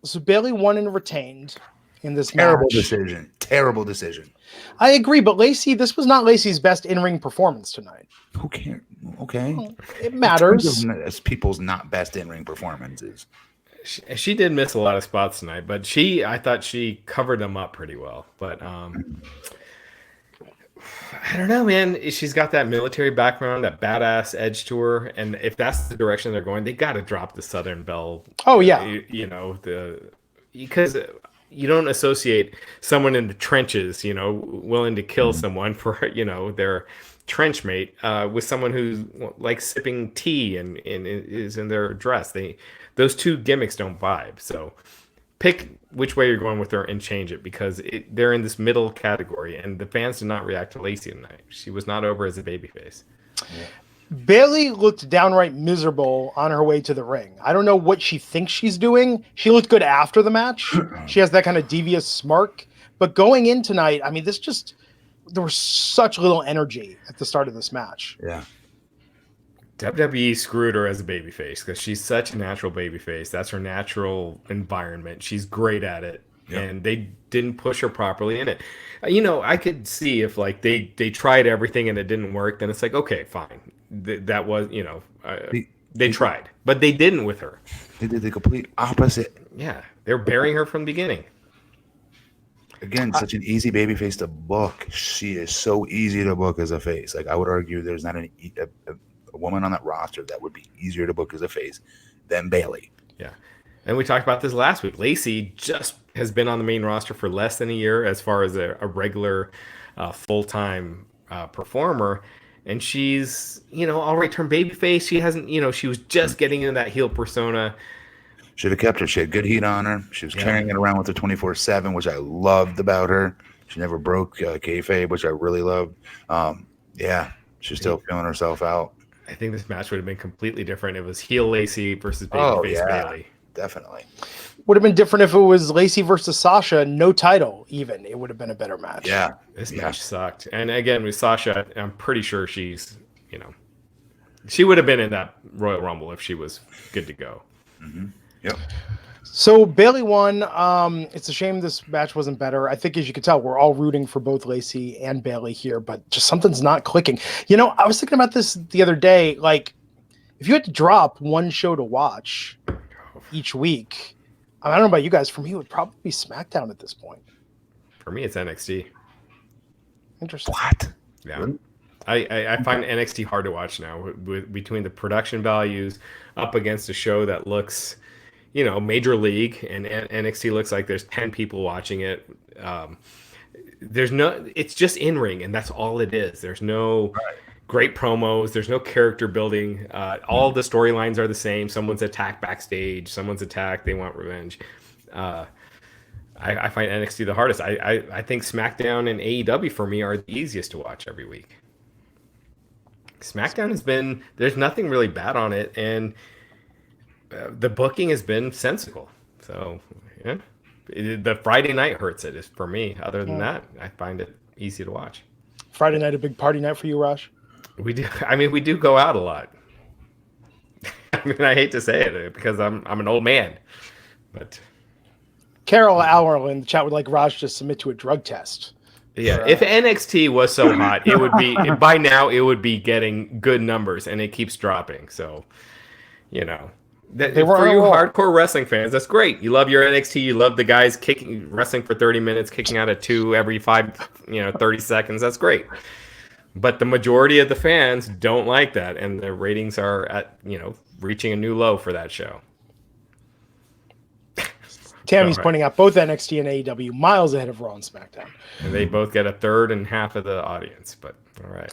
So Bayley won and retained in this Terrible match. Terrible decision. I agree, but This was not Lacey's best in-ring performance tonight. Who cares? Okay. Well, it matters. It's people's not best in-ring performances. She did miss a lot of spots tonight, but I thought she covered them up pretty well. But I don't know, man. She's got that military background, that badass edge to her, and if that's the direction they're going, they got to drop the Southern Belle. Oh yeah, because you don't associate someone in the trenches, willing to kill someone for their trench mate with someone who's like sipping tea and is in their dress. Those 2 gimmicks don't vibe. So pick which way you're going with her and change it because they're in this middle category and the fans did not react to Lacey tonight. She was not over as a babyface. Yeah. Bayley looked downright miserable on her way to the ring. I don't know what she thinks she's doing. She looked good after the match. She has that kind of devious smirk. But going in tonight, I mean, there was such little energy at the start of this match. Yeah. WWE screwed her as a babyface because she's such a natural babyface. That's her natural environment. She's great at it. Yep. And they didn't push her properly in it. I could see if they tried everything and it didn't work, then it's like, okay, fine. That was, they tried, but they didn't with her. They did the complete opposite. Yeah, they're burying her from the beginning. Again, such an easy babyface to book. She is so easy to book as a face. Like, I would argue there's not a woman on that roster that would be easier to book as a face than Bayley. Yeah. And we talked about this last week. Lacey just has been on the main roster for less than a year as far as a regular full-time performer. And she's, already turned babyface. She hasn't, she was just getting into that heel persona. Should have kept her. She had good heat on her. She was carrying it around with her 24/7, which I loved about her. She never broke kayfabe, which I really loved. She's still feeling herself out. I think this match would have been completely different. It was heel Lacey versus babyface Bayley. Definitely. Would have been different if it was Lacey versus Sasha, no title even. It would have been a better match. Yeah. This match sucked. And again, with Sasha, I'm pretty sure she's, she would have been in that Royal Rumble if she was good to go. Mm-hmm. Yep. So Bayley won. It's a shame this match wasn't better. I think, as you can tell, we're all rooting for both Lacey and Bayley here, but just something's not clicking. I was thinking about this the other day. Like, if you had to drop one show to watch each week, I don't know about you guys. For me, it would probably be SmackDown at this point. For me, it's NXT. Interesting. What? Yeah. Really? I find NXT hard to watch now between the production values up against a show that looks, major league, and NXT looks like there's 10 people watching it. It's just in ring, and that's all it is. There's no great promos. There's no character building. All the storylines are the same. Someone's attacked backstage. Someone's attacked. They want revenge. I find NXT the hardest. I think SmackDown and AEW for me are the easiest to watch every week. SmackDown has been, there's nothing really bad on it, and the booking has been sensible. So, yeah. The Friday night hurts it for me. Other than that, I find it easy to watch. Friday night, a big party night for you, Raj? We do. We do go out a lot. I hate to say it because I'm an old man, but Carol Auer in the chat would like Raj to submit to a drug test. Yeah, if NXT was so hot, it would be by now. It would be getting good numbers, and it keeps dropping. So, for you hardcore wrestling fans, that's great. You love your NXT. You love the guys wrestling for 30 minutes, kicking out at 2 every 30 seconds. That's great. But the majority of the fans don't like that, and the ratings are at reaching a new low for that show. Tammy's pointing out both NXT and AEW miles ahead of Raw and SmackDown. And they both get a third and half of the audience, but all right.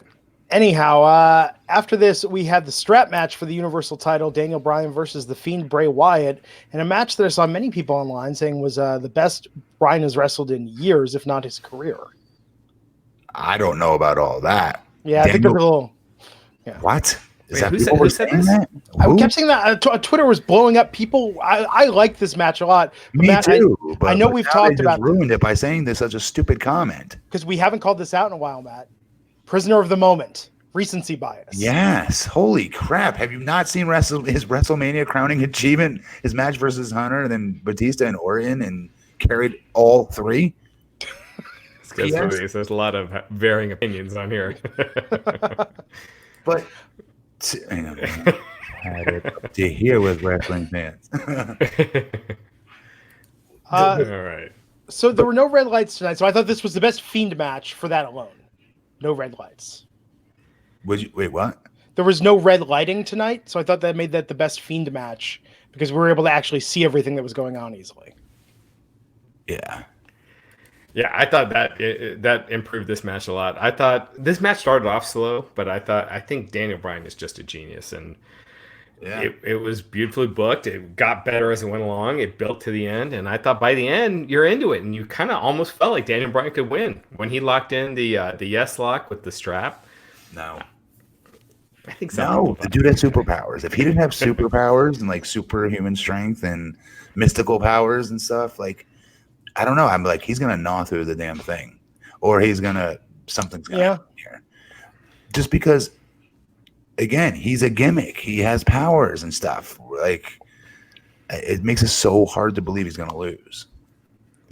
Anyhow, after this, we had the strap match for the Universal title, Daniel Bryan versus the Fiend Bray Wyatt, and a match that I saw many people online saying was the best Bryan has wrestled in years, if not his career. I don't know about all that. Yeah, I think there's a little... Yeah. What? Who said this? I kept saying that. Twitter was blowing up. People, I like this match a lot. Me Matt, too. I know we've talked about ruined it by saying this such a stupid comment. Because we haven't called this out in a while, Matt. Prisoner of the moment. Recency bias. Yes. Holy crap. Have you not seen his WrestleMania crowning achievement, his match versus Hunter, and then Batista and Orton, and carried all three? There's a lot of varying opinions on here. But had it up to here with wrestling fans. All right. So there were no red lights tonight. So I thought this was the best Fiend match for that alone. No red lights. Wait, what? There was no red lighting tonight, so I thought that made that the best Fiend match because we were able to actually see everything that was going on easily. Yeah. Yeah, I thought that improved this match a lot. I thought this match started off slow, but I think Daniel Bryan is just a genius, and it was beautifully booked. It got better as it went along. It built to the end, and I thought by the end you're into it, and you kind of almost felt like Daniel Bryan could win when he locked in the yes lock with the strap. No. I think so. The dude had superpowers. If he didn't have superpowers and like superhuman strength and mystical powers and stuff, like, I don't know. I'm like, he's gonna gnaw through the damn thing, or something's gonna happen here. Just because, again, he's a gimmick. He has powers and stuff. Like, it makes it so hard to believe he's gonna lose.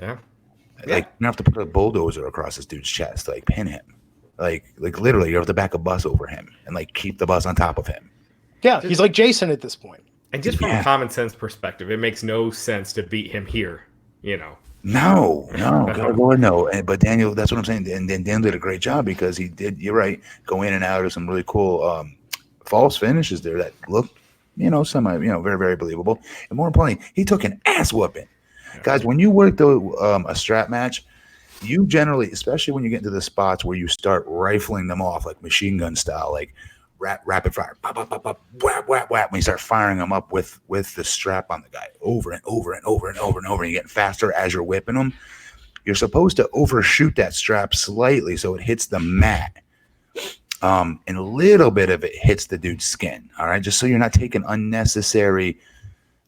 Yeah. Like, you have to put a bulldozer across this dude's chest, like pin him. Like literally, you have to back a bus over him and like keep the bus on top of him. Yeah, he's like Jason at this point. And just from a common sense perspective, it makes no sense to beat him here, you know. No. Lord, no. But Daniel, that's what I'm saying. And then Daniel did a great job because he did, you're right, go in and out of some really cool false finishes there that looked, semi, very, very believable. And more importantly, he took an ass whooping. Yeah. Guys, when you work a strap match, you generally, especially when you get into the spots where you start rifling them off like machine gun style, like rapid fire, pop, pop, pop, pop, whap, whap, whap. When you start firing them up with the strap on the guy over and over and over and over and over, and you're getting faster as you're whipping them, you're supposed to overshoot that strap slightly so it hits the mat. And a little bit of it hits the dude's skin. All right. Just so you're not taking unnecessary,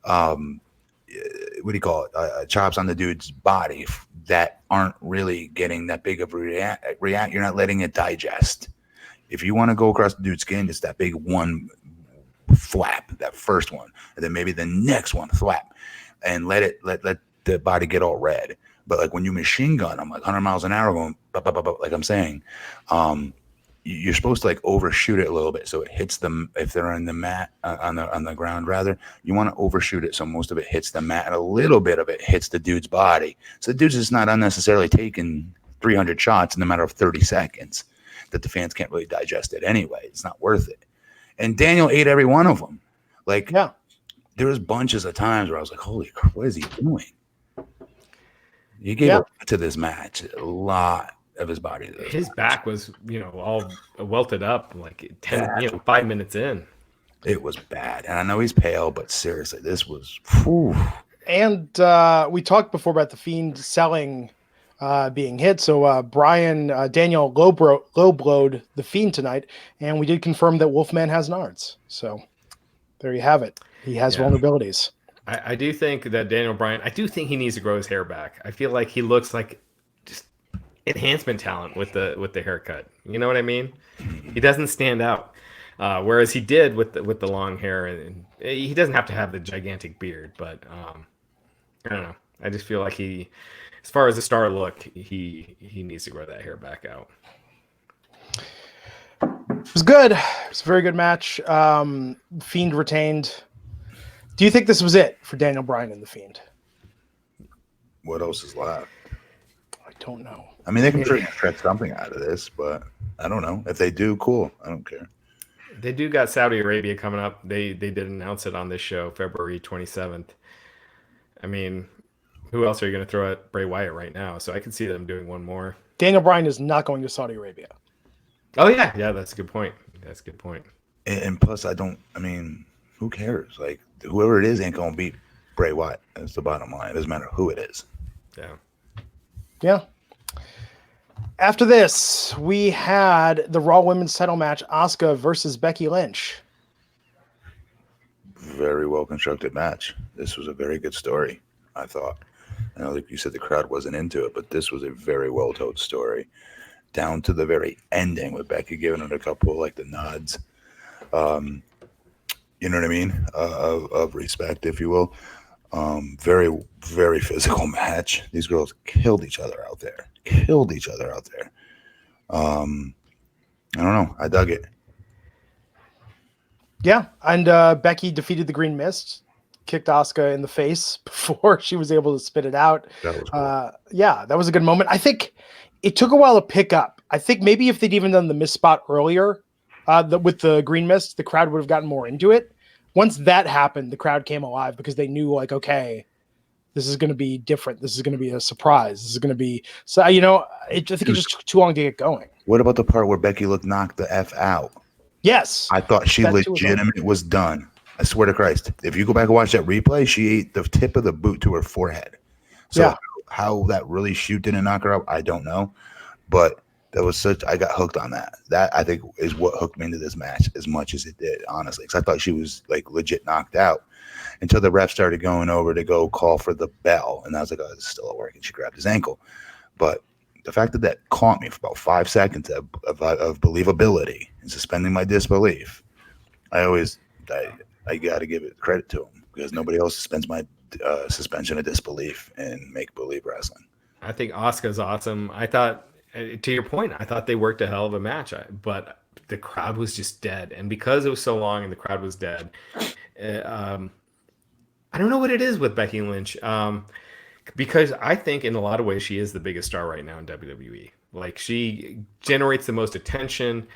what do you call it? Chops on the dude's body that aren't really getting that big of a react. You're not letting it digest. If you want to go across the dude's skin, it's that big one thwap, that first one, and then maybe the next one thwap, and let the body get all red. But like when you machine gun, I'm like 100 miles an hour going, like I'm saying, you're supposed to like overshoot it a little bit so it hits them. If they're on the mat, on the ground rather, you want to overshoot it so most of it hits the mat and a little bit of it hits the dude's body. So the dude's just not unnecessarily taking 300 shots in a matter of 30 seconds that the fans can't really digest it anyway. It's not worth it. And Daniel ate every one of them. Like, yeah, there was bunches of times where I was like, holy crap, what is he doing? He gave a lot to this match, a lot of his body. His back was, all welted up like 5 minutes in. It was bad. And I know he's pale, but seriously, this was, whew. And we talked before about the Fiend selling being hit. So Daniel low blowed the Fiend tonight, and we did confirm that Wolfman has nards. So there you have it. He has vulnerabilities. I do think that Daniel Bryan, I do think he needs to grow his hair back. I feel like he looks like just enhancement talent with the haircut. You know what I mean? He doesn't stand out. Whereas he did with the long hair, and he doesn't have to have the gigantic beard, but I don't know. I just feel like as far as the star look, he needs to grow that hair back out. It was good. It was a very good match. Fiend retained. Do you think this was it for Daniel Bryan and the Fiend? What else is left? I don't know. I mean, they can stretch something out of this, but I don't know. If they do, cool. I don't care. They do got Saudi Arabia coming up. They did announce it on this show, February 27th. I mean, who else are you going to throw at Bray Wyatt right now? So I can see them doing one more. Daniel Bryan is not going to Saudi Arabia. Oh, yeah. Yeah, that's a good point. And plus, who cares? Like, whoever it is ain't going to beat Bray Wyatt. That's the bottom line. It doesn't matter who it is. Yeah. Yeah. After this, we had the Raw Women's title match, Asuka versus Becky Lynch. Very well constructed match. This was a very good story, I thought. I know, like you said, the crowd wasn't into it, but this was a very well told story, down to the very ending with Becky giving it a couple like the nods. You know what I mean? Of respect, if you will. Very, very physical match. These girls killed each other out there. I don't know. I dug it. Yeah, and Becky defeated the Green Mist, kicked Asuka in the face before she was able to spit it out. That was cool. Yeah, that was a good moment. I think it took a while to pick up. I think maybe if they'd even done the mist spot earlier with the Green Mist, the crowd would have gotten more into it. Once that happened, the crowd came alive because they knew, like, okay, this is going to be different. This is going to be a surprise. This is going to be so. I think it just took too long to get going. What about the part where Becky looked knocked the F out? Yes, I thought she legitimately was done. I swear to Christ. If you go back and watch that replay, she ate the tip of the boot to her forehead. So how that really didn't knock her out, I don't know. But I got hooked on that. That, I think, is what hooked me into this match as much as it did, honestly. Because I thought she was, like, legit knocked out until the ref started going over to go call for the bell. And I was like, oh, it's still at work. And she grabbed his ankle. But the fact that caught me for about 5 seconds of believability and suspending my disbelief, I got to give it credit to him, because nobody else suspends my suspension of disbelief in make-believe wrestling. I think Asuka's awesome. I thought, to your point, I thought they worked a hell of a match, but the crowd was just dead. And because it was so long and the crowd was dead, I don't know what it is with Becky Lynch. Because I think in a lot of ways she is the biggest star right now in WWE. Like she generates the most attention.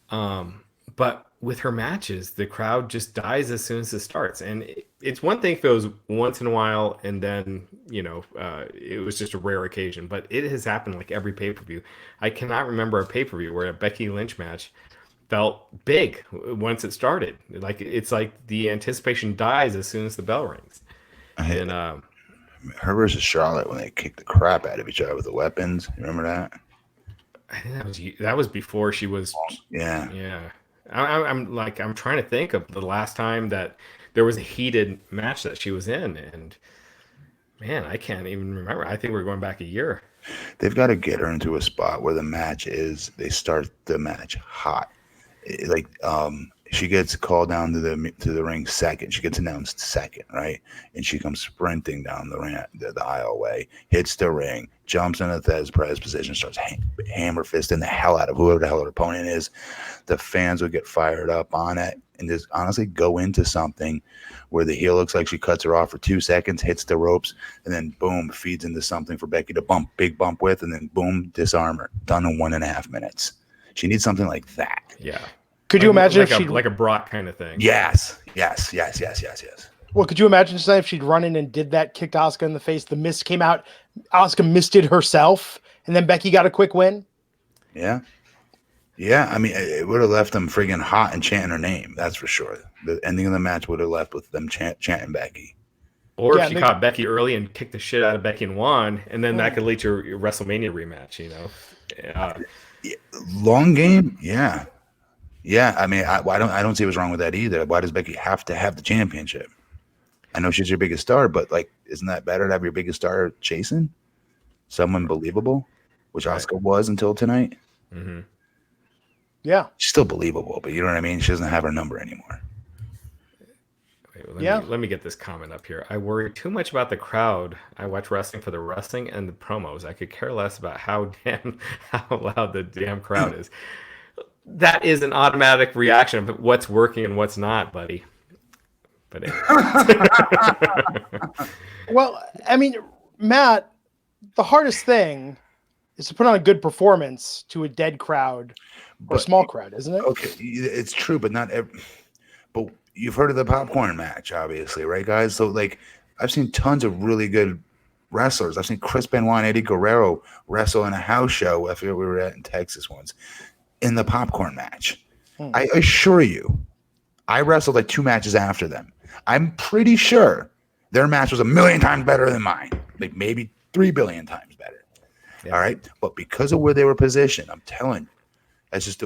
But with her matches, the crowd just dies as soon as it starts. And it's one thing if it was once in a while and then, it was just a rare occasion. But it has happened like every pay-per-view. I cannot remember a pay-per-view where a Becky Lynch match felt big once it started. Like it's like the anticipation dies as soon as the bell rings. And her versus Charlotte when they kicked the crap out of each other with the weapons. You remember that? I think that was before she was. Yeah. I'm trying to think of the last time that there was a heated match that she was in, and man, I can't even remember. I think we're going back a year. They've got to get her into a spot where the match is. They start the match hot, like she gets called down to the ring second. She gets announced second, right? And she comes sprinting down the aisleway, hits the ring, jumps in a Thez press position, starts hammer fisting the hell out of whoever the hell her opponent is. The fans would get fired up on it and just honestly go into something where the heel looks like she cuts her off for 2 seconds, hits the ropes, and then boom, feeds into something for Becky to big bump with, and then boom, disarm her. Done in 1.5 minutes. She needs something like that. Yeah. Could you imagine like a Brock kind of thing? Yes. Well, could you imagine if she'd run in and did that, kicked Asuka in the face, the mist came out, Asuka missed it herself, and then Becky got a quick win? Yeah. I mean, it would have left them friggin' hot and chanting her name. That's for sure. The ending of the match would have left with them chanting Becky. Or if she caught Becky early and kicked the shit out of Becky and won, and then that could lead to your WrestleMania rematch, Long game? Yeah. Yeah, I mean, I don't see what's wrong with that either. Why does Becky have to have the championship? I know she's your biggest star, but like, isn't that better to have your biggest star chasing someone believable, which Asuka was until tonight? Mm-hmm. Yeah, she's still believable, but you know what I mean. She doesn't have her number anymore. Wait, let me get this comment up here. I worry too much about the crowd. I watch wrestling for the wrestling and the promos. I could care less about how loud the damn crowd is. That is an automatic reaction of what's working and what's not, buddy. But anyway. Well, I mean, Matt, the hardest thing is to put on a good performance to a dead crowd or a small crowd, isn't it? Okay, it's true, but not every. But you've heard of the popcorn match, obviously, right, guys? So, like, I've seen tons of really good wrestlers. I've seen Chris Benoit and Eddie Guerrero wrestle in a house show. I forget where we were at in Texas once. In the popcorn match. I assure you, I wrestled like 2 matches after them. I'm pretty sure their match was 1,000,000 times better than mine. Like maybe 3 billion times better. Yeah. All right. But because of where they were positioned, I'm telling you, that's just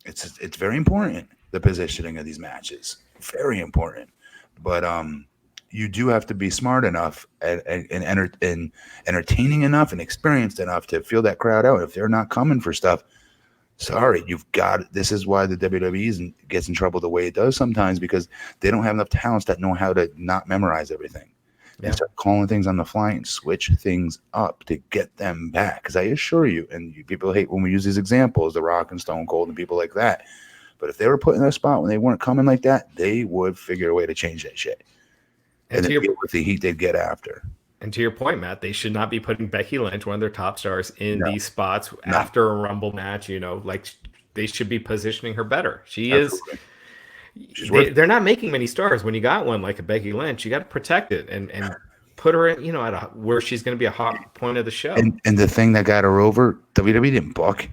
it's very important, the positioning of these matches. Very important. But you do have to be smart enough and entertaining enough and experienced enough to feel that crowd out. If they're not coming for stuff, sorry, you've got. This is why the WWE gets in trouble the way it does sometimes, because they don't have enough talents that know how to not memorize everything. Yeah. And start calling things on the fly and switch things up to get them back. Because I assure you, and people hate when we use these examples, The Rock and Stone Cold and people like that. But if they were put in a spot when they weren't coming like that, they would figure a way to change that shit. And then with the heat they'd get after. And to your point, Matt, they should not be putting Becky Lynch, one of their top stars, in these spots after a Rumble match. Like they should be positioning her better. She Absolutely. They're not making many stars. When you got one like a Becky Lynch, you got to protect it and put her in, at where she's going to be a hot point of the show. And the thing that got her over, WWE didn't book.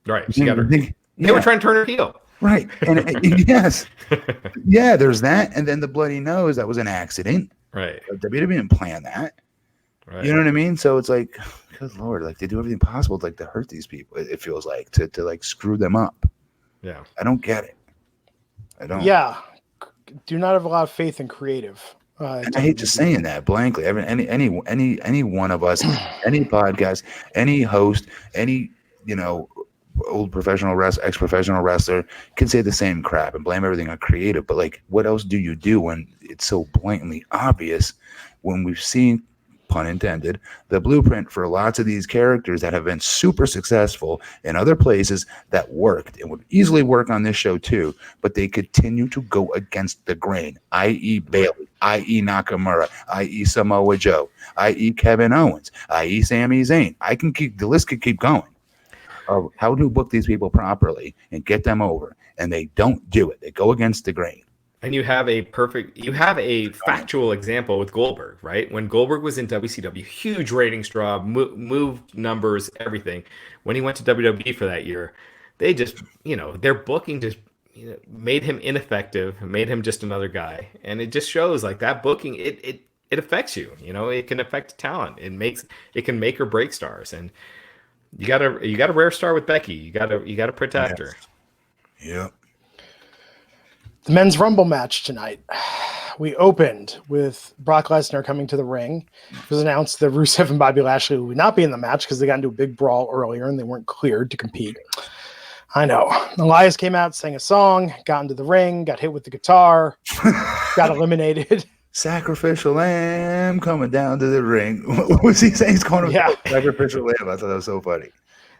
Right, she got her. They were trying to turn her heel. Right, and yes, yeah. There's that, and then the bloody nose. That was an accident. Right. WWE didn't plan that. Right. You know what I mean? So it's like, good Lord, like they do everything possible to, like, to hurt these people. It feels like to like screw them up. Yeah. I don't get it. I don't. Yeah. Do not have a lot of faith in creative. I hate just saying that blankly. Any one of us, any podcast, any host, any, old professional wrestler, ex-professional wrestler can say the same crap and blame everything on creative. But like, what else do you do when it's so blatantly obvious? When we've seen pun intended, the blueprint for lots of these characters that have been super successful in other places that worked and would easily work on this show too, but they continue to go against the grain, i.e. Bayley, i.e. Nakamura, i.e. Samoa Joe, i.e. Kevin Owens, i.e. Sami Zayn. The list could keep going. Of how to book these people properly and get them over, and they don't do it. They go against the grain. And you have a factual example with Goldberg, right? When Goldberg was in WCW, huge ratings draw, moved numbers, everything. When he went to WWE for that year, they just, their booking just made him ineffective, made him just another guy. And it just shows like that booking, it affects you. It can affect talent. It can make or break stars. And you got a rare star with Becky. You got to protect her. Yep. The men's Rumble match tonight. We opened with Brock Lesnar coming to the ring. It was announced that Rusev and Bobby Lashley would not be in the match because they got into a big brawl earlier and they weren't cleared to compete. I know. Elias came out, sang a song, got into the ring, got hit with the guitar, got eliminated. Sacrificial lamb coming down to the ring. What was he saying? He's calling him sacrificial lamb. I thought that was so funny.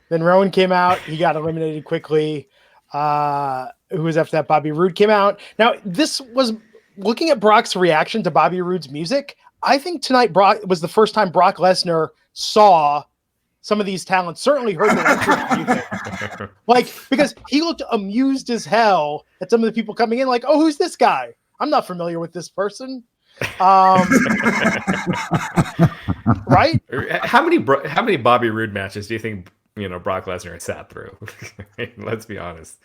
Then Rowan came out. He got eliminated quickly. Who was after that? Bobby Roode came out. Now, this was looking at Brock's reaction to Bobby Roode's music. I think tonight Brock was the first time Brock Lesnar saw some of these talents, certainly heard the music. Because he looked amused as hell at some of the people coming in, like, oh, who's this guy? I'm not familiar with this person. Right? How many Bobby Roode matches do you think Brock Lesnar has sat through? Let's be honest.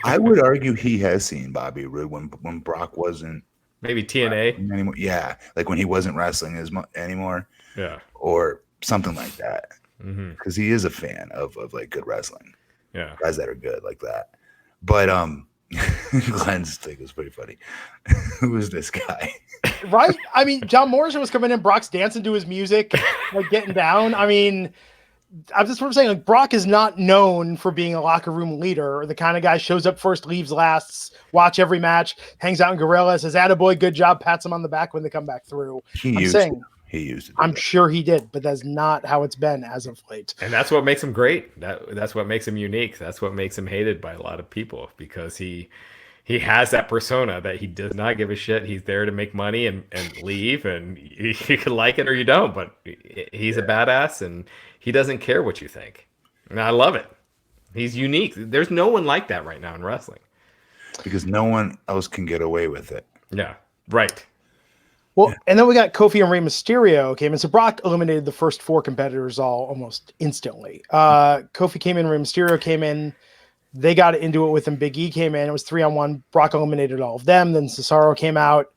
I would argue he has seen Bobby Roode when Brock wasn't maybe TNA anymore. Yeah, like when he wasn't wrestling anymore. Yeah, or something like that. Because he is a fan of like good wrestling. Yeah, guys that are good like that. But Glenn's thing was pretty funny. Who is this guy? Right? I mean, John Morrison was coming in. Brock's dancing to his music, like getting down. I mean, I'm just saying, like, Brock is not known for being a locker room leader, or the kind of guy shows up first, leaves last, watch every match, hangs out in Gorilla, says, "Attaboy, good job," pats him on the back when they come back through. He used it. I'm sure he did, but that's not how it's been as of late. And that's what makes him great. That's what makes him unique. That's what makes him hated by a lot of people, because he has that persona that he does not give a shit. He's there to make money and leave, and you can like it or you don't, but he's a badass and he doesn't care what you think. And I love it. He's unique. There's no one like that right now in wrestling. Because no one else can get away with it. Yeah, right. Well, and then we got Kofi and Rey Mysterio came in. So Brock eliminated the first four competitors almost instantly. Kofi came in, Rey Mysterio came in. They got into it with him. Big E came in. It was 3-on-1. Brock eliminated all of them. Then Cesaro came out,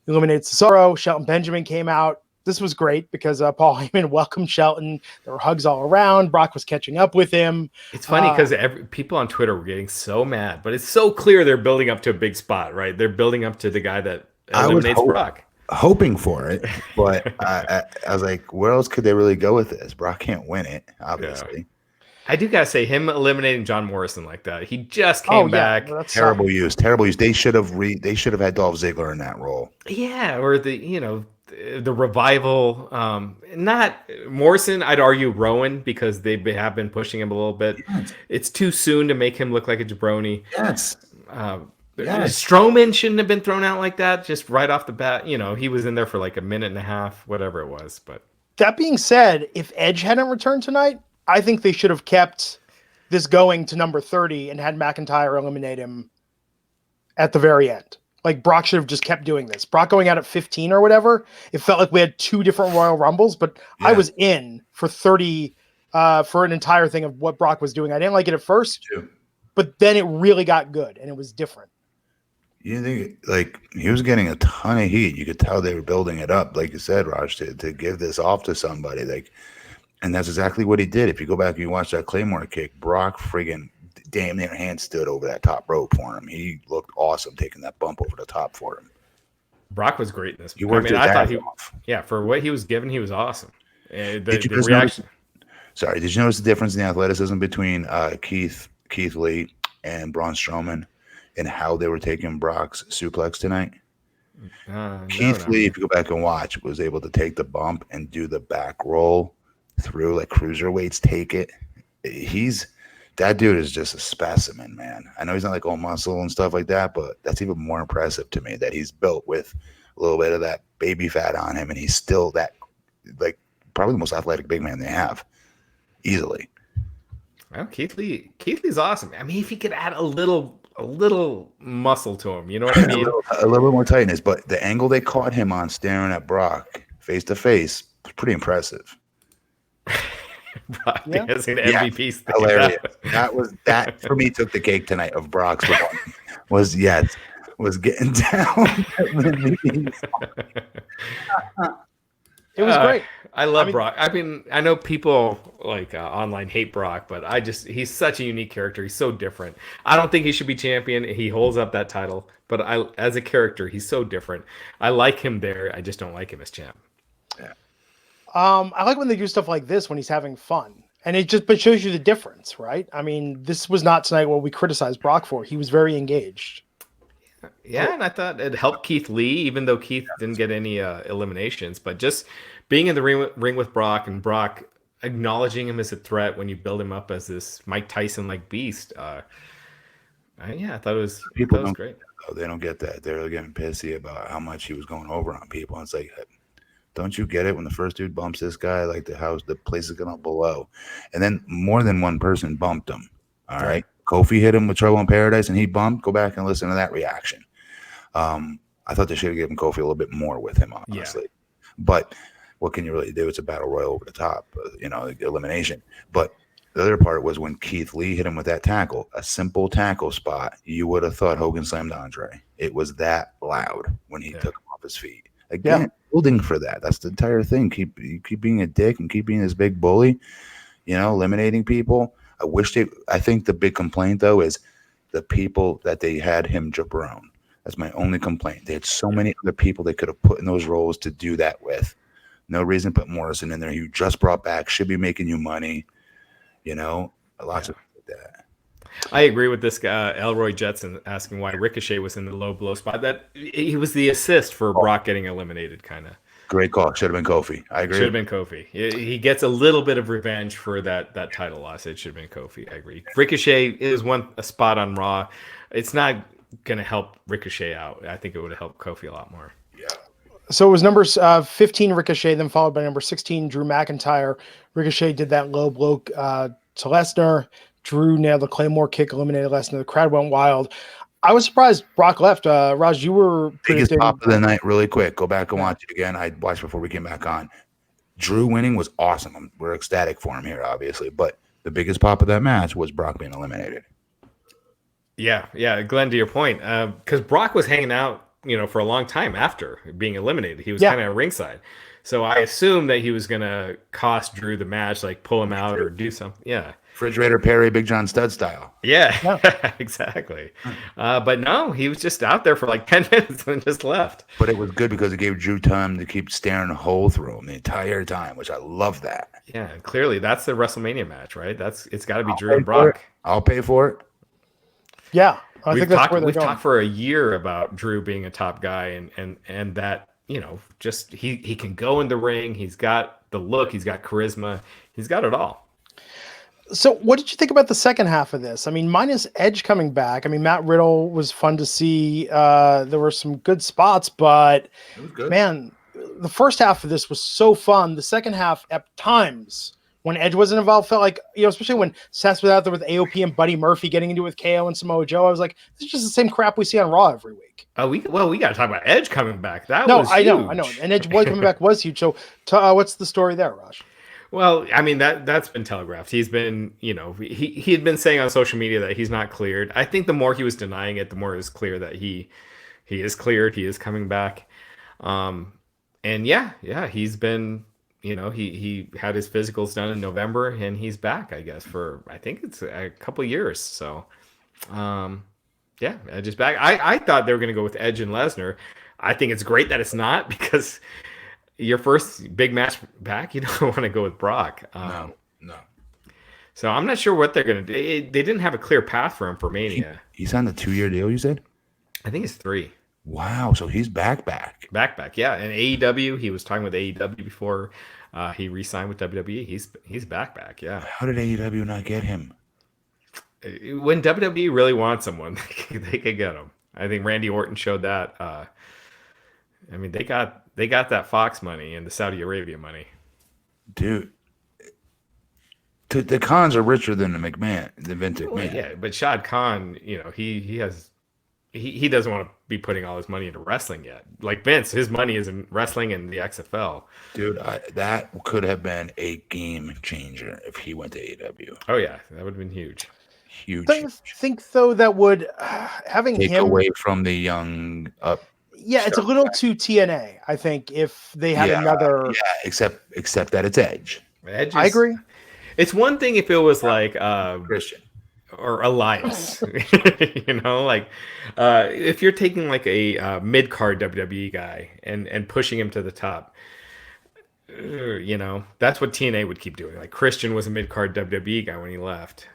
eliminated Cesaro. Shelton Benjamin came out. This was great because Paul Heyman welcomed Shelton. There were hugs all around. Brock was catching up with him. It's funny because people on Twitter were getting so mad, but it's so clear they're building up to a big spot, right? They're building up to the guy that eliminates Brock. Hoping for it, but I was like, where else could they really go with this? Brock can't win it, obviously. Yeah. I do gotta say, him eliminating John Morrison like that, he just came back. Terrible use. They should have had Dolph Ziggler in that role. Yeah, or the revival. Not Morrison. I'd argue Rowan, because they have been pushing him a little bit. Yes. It's too soon to make him look like a jabroni. Yes. Strowman shouldn't have been thrown out like that just right off the bat. He was in there for like a minute and a half, whatever it was. But that being said, if Edge hadn't returned tonight, I think they should have kept this going to number 30 and had McIntyre eliminate him at the very end. Like, Brock should have just kept doing this. Brock going out at 15 or whatever. It felt like we had two different Royal Rumbles, but I was in for 30 for an entire thing of what Brock was doing. I didn't like it at first, but then it really got good and it was different. You think, like, he was getting a ton of heat. You could tell they were building it up, like you said, Raj, to give this off to somebody. Like, and that's exactly what he did. If you go back and you watch that Claymore kick, Brock friggin' damn near hand stood over that top rope for him. He looked awesome taking that bump over the top for him. Brock was great in this. He worked his ass off. Yeah, for what he was given, he was awesome. Did you notice the difference in the athleticism between Keith Lee and Braun Strowman and how they were taking Brock's suplex tonight? Keith Lee, if you go back and watch, was able to take the bump and do the back roll through like cruiserweights take it. That dude is just a specimen, man. I know he's not like all muscle and stuff like that, but that's even more impressive to me that he's built with a little bit of that baby fat on him, and he's still that, like, probably the most athletic big man they have, easily. Well, Keith Lee's awesome. I mean, if he could add a little muscle to him, you know what I mean? a little bit more tightness, but the angle they caught him on staring at Brock face to face was pretty impressive. Brock dancing MVP's thing. Hilarious. That for me took the cake tonight of Brock's was getting down. It was great. I love Brock. I mean, I know people like online hate Brock, but he's such a unique character. He's so different. I don't think he should be champion. He holds up that title, but as a character, he's so different. I like him there. I just don't like him as champ. Yeah. I like when they do stuff like this when he's having fun, and it shows you the difference, right? I mean, this was not tonight what we criticized Brock for. He was very engaged. Yeah, and I thought it helped Keith Lee, even though Keith didn't get any eliminations. But just being in the ring with Brock, and Brock acknowledging him as a threat when you build him up as this Mike Tyson-like beast. I thought it was great. They don't get that. They're getting pissy about how much he was going over on people. And it's like, don't you get it when the first dude bumps this guy, like the place is going to blow. And then more than one person bumped him. All right. Kofi hit him with Trouble in Paradise and he bumped. Go back and listen to that reaction. I thought they should have given Kofi a little bit more with him, honestly. Yeah. But what can you really do? It's a battle royal over the top, elimination. But the other part was when Keith Lee hit him with that tackle, a simple tackle spot. You would have thought Hogan slammed Andre. It was that loud when he took him off his feet. Again, building for that. That's the entire thing. Keep being a dick and keep being this big bully, eliminating people. I think the big complaint, though, is the people that they had him jabrone. That's my only complaint. They had so many other people they could have put in those roles to do that with. No reason to put Morrison in there. You just brought back, should be making you money. Lots of that. I agree with this guy, Elroy Jetson, asking why Ricochet was in the low blow spot. That he was the assist for Brock getting eliminated, kind of. Great call. Should have been Kofi. I agree. Should have been Kofi. He gets a little bit of revenge for that title loss. It should have been Kofi. I agree. Ricochet is a spot on Raw. It's not going to help Ricochet out. I think it would have helped Kofi a lot more. Yeah. So it was number 15 Ricochet, then followed by number 16 Drew McIntyre. Ricochet did that low blow to Lesnar. Drew nailed the Claymore kick, eliminated Lesnar. The crowd went wild. I was surprised Brock left. Raj, you were biggest pop of the night. Really quick, go back and watch it again. I watched before we came back on. Drew winning was awesome. We're ecstatic for him here, obviously, but the biggest pop of that match was Brock being eliminated. Yeah, Glenn, to your point, because Brock was hanging out, for a long time after being eliminated. He was kind of ringside, so I assumed that he was gonna cost Drew the match, like pull him out or do something. Yeah. Refrigerator Perry, Big John Studd style. Yeah. Exactly. But no, he was just out there for like 10 minutes and just left. But it was good because it gave Drew time to keep staring a hole through him the entire time, which I love that. Yeah, clearly that's the WrestleMania match, right? It's got to be Drew and Brock. I'll pay for it. Yeah, I think that's where they're we've going. talked for a year about Drew being a top guy and that, just he can go in the ring. He's got the look. He's got charisma. He's got it all. So what did you think about the second half of this? I mean, minus Edge coming back. I mean, Matt Riddle was fun to see. There were some good spots, but it was good. Man, the first half of this was so fun. The second half, at times, when Edge wasn't involved, felt like, especially when Seth was out there with AOP and Buddy Murphy getting into it with KO and Samoa Joe, I was like, this is just the same crap we see on Raw every week. We got to talk about Edge coming back. I know. And Edge was coming back was huge. So what's the story there, Raj? Well, I mean, that's been telegraphed. He's been, he had been saying on social media that he's not cleared. I think the more he was denying it, the more it was clear that he is cleared. He is coming back. And he's been, he had his physicals done in November and he's back, I guess, for, I think it's a couple years. So, Edge is back. I thought they were going to go with Edge and Lesnar. I think it's great that it's not, because your first big match back, you don't want to go with Brock. No. So I'm not sure what they're going to do. They didn't have a clear path for him for Mania. He signed a 2-year deal, you said? I think it's 3. Wow, so he's back. Yeah. And AEW, he was talking with AEW before he re-signed with WWE. He's back. Yeah. How did AEW not get him? When WWE really wants someone, they could get him. I think Randy Orton showed that. I mean, they got that Fox money and the Saudi Arabia money. Dude, the Khans are richer than Vince McMahon. Well, yeah, but Shad Khan, he doesn't want to be putting all his money into wrestling yet. Like Vince, his money is in wrestling and the XFL. Dude, that could have been a game changer if he went to AEW. Oh yeah, that would have been huge. Huge. Don't you think though that would having take him away from the young up? Yeah, it's a little too TNA. I think if they had another. Yeah, except that it's Edge. I agree. It's one thing if it was like Christian or Elias, if you're taking like a mid card WWE guy and pushing him to the top. That's what TNA would keep doing. Like Christian was a mid card WWE guy when he left.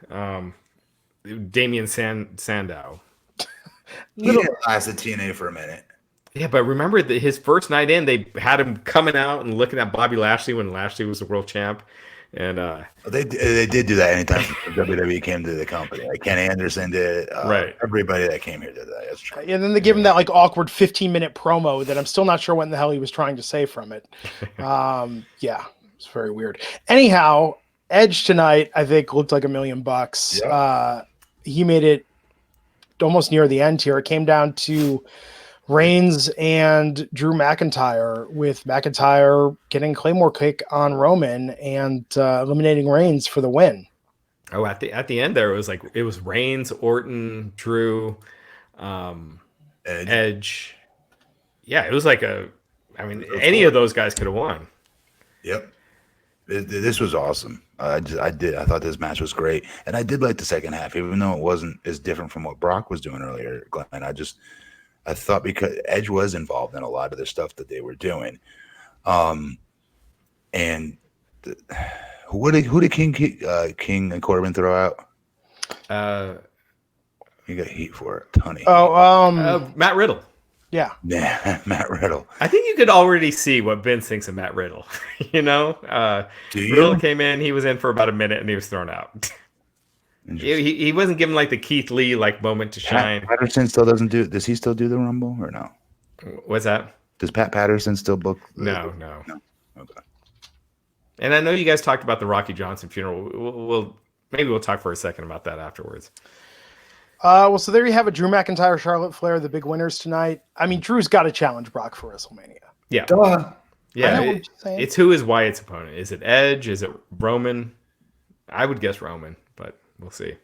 Damian Sandow. He lasted TNA for a minute. Yeah, but remember his first night in, they had him coming out and looking at Bobby Lashley when Lashley was the world champ. And they did do that anytime WWE came to the company. Like Ken Anderson did. Right. Everybody that came here did that. That's true. And then they give him that like awkward 15-minute promo that I'm still not sure what the hell he was trying to say from it. Yeah, it's very weird. Anyhow, Edge tonight, I think, looked like $1 million. Yeah. He made it almost near the end here. It came down to Reigns and Drew McIntyre, with McIntyre getting Claymore kick on Roman and eliminating Reigns for the win. Oh, at the end there, it was Reigns, Orton, Drew, Edge. Yeah, it was like any of those guys could have won. Yep. This was awesome. I thought this match was great, and I did like the second half, even though it wasn't as different from what Brock was doing earlier. Glenn, I thought because Edge was involved in a lot of the stuff that they were doing, and who did King and Corbin throw out? You got heat for it, honey. Matt Riddle. Yeah, Matt Riddle. I think you could already see what Vince thinks of Matt Riddle. Riddle came in, he was in for about a minute, and he was thrown out. He wasn't given like the Keith Lee like moment to shine. Patterson still doesn't do. Does he still do the Rumble or no? What's that? Does Pat Patterson still book? No. Okay. And I know you guys talked about the Rocky Johnson funeral. We'll talk for a second about that afterwards. So there you have it. Drew McIntyre, Charlotte Flair, the big winners tonight. I mean, Drew's got to challenge Brock for WrestleMania. Yeah. Duh. Yeah. It's who is Wyatt's opponent. Is it Edge? Is it Roman? I would guess Roman, but we'll see.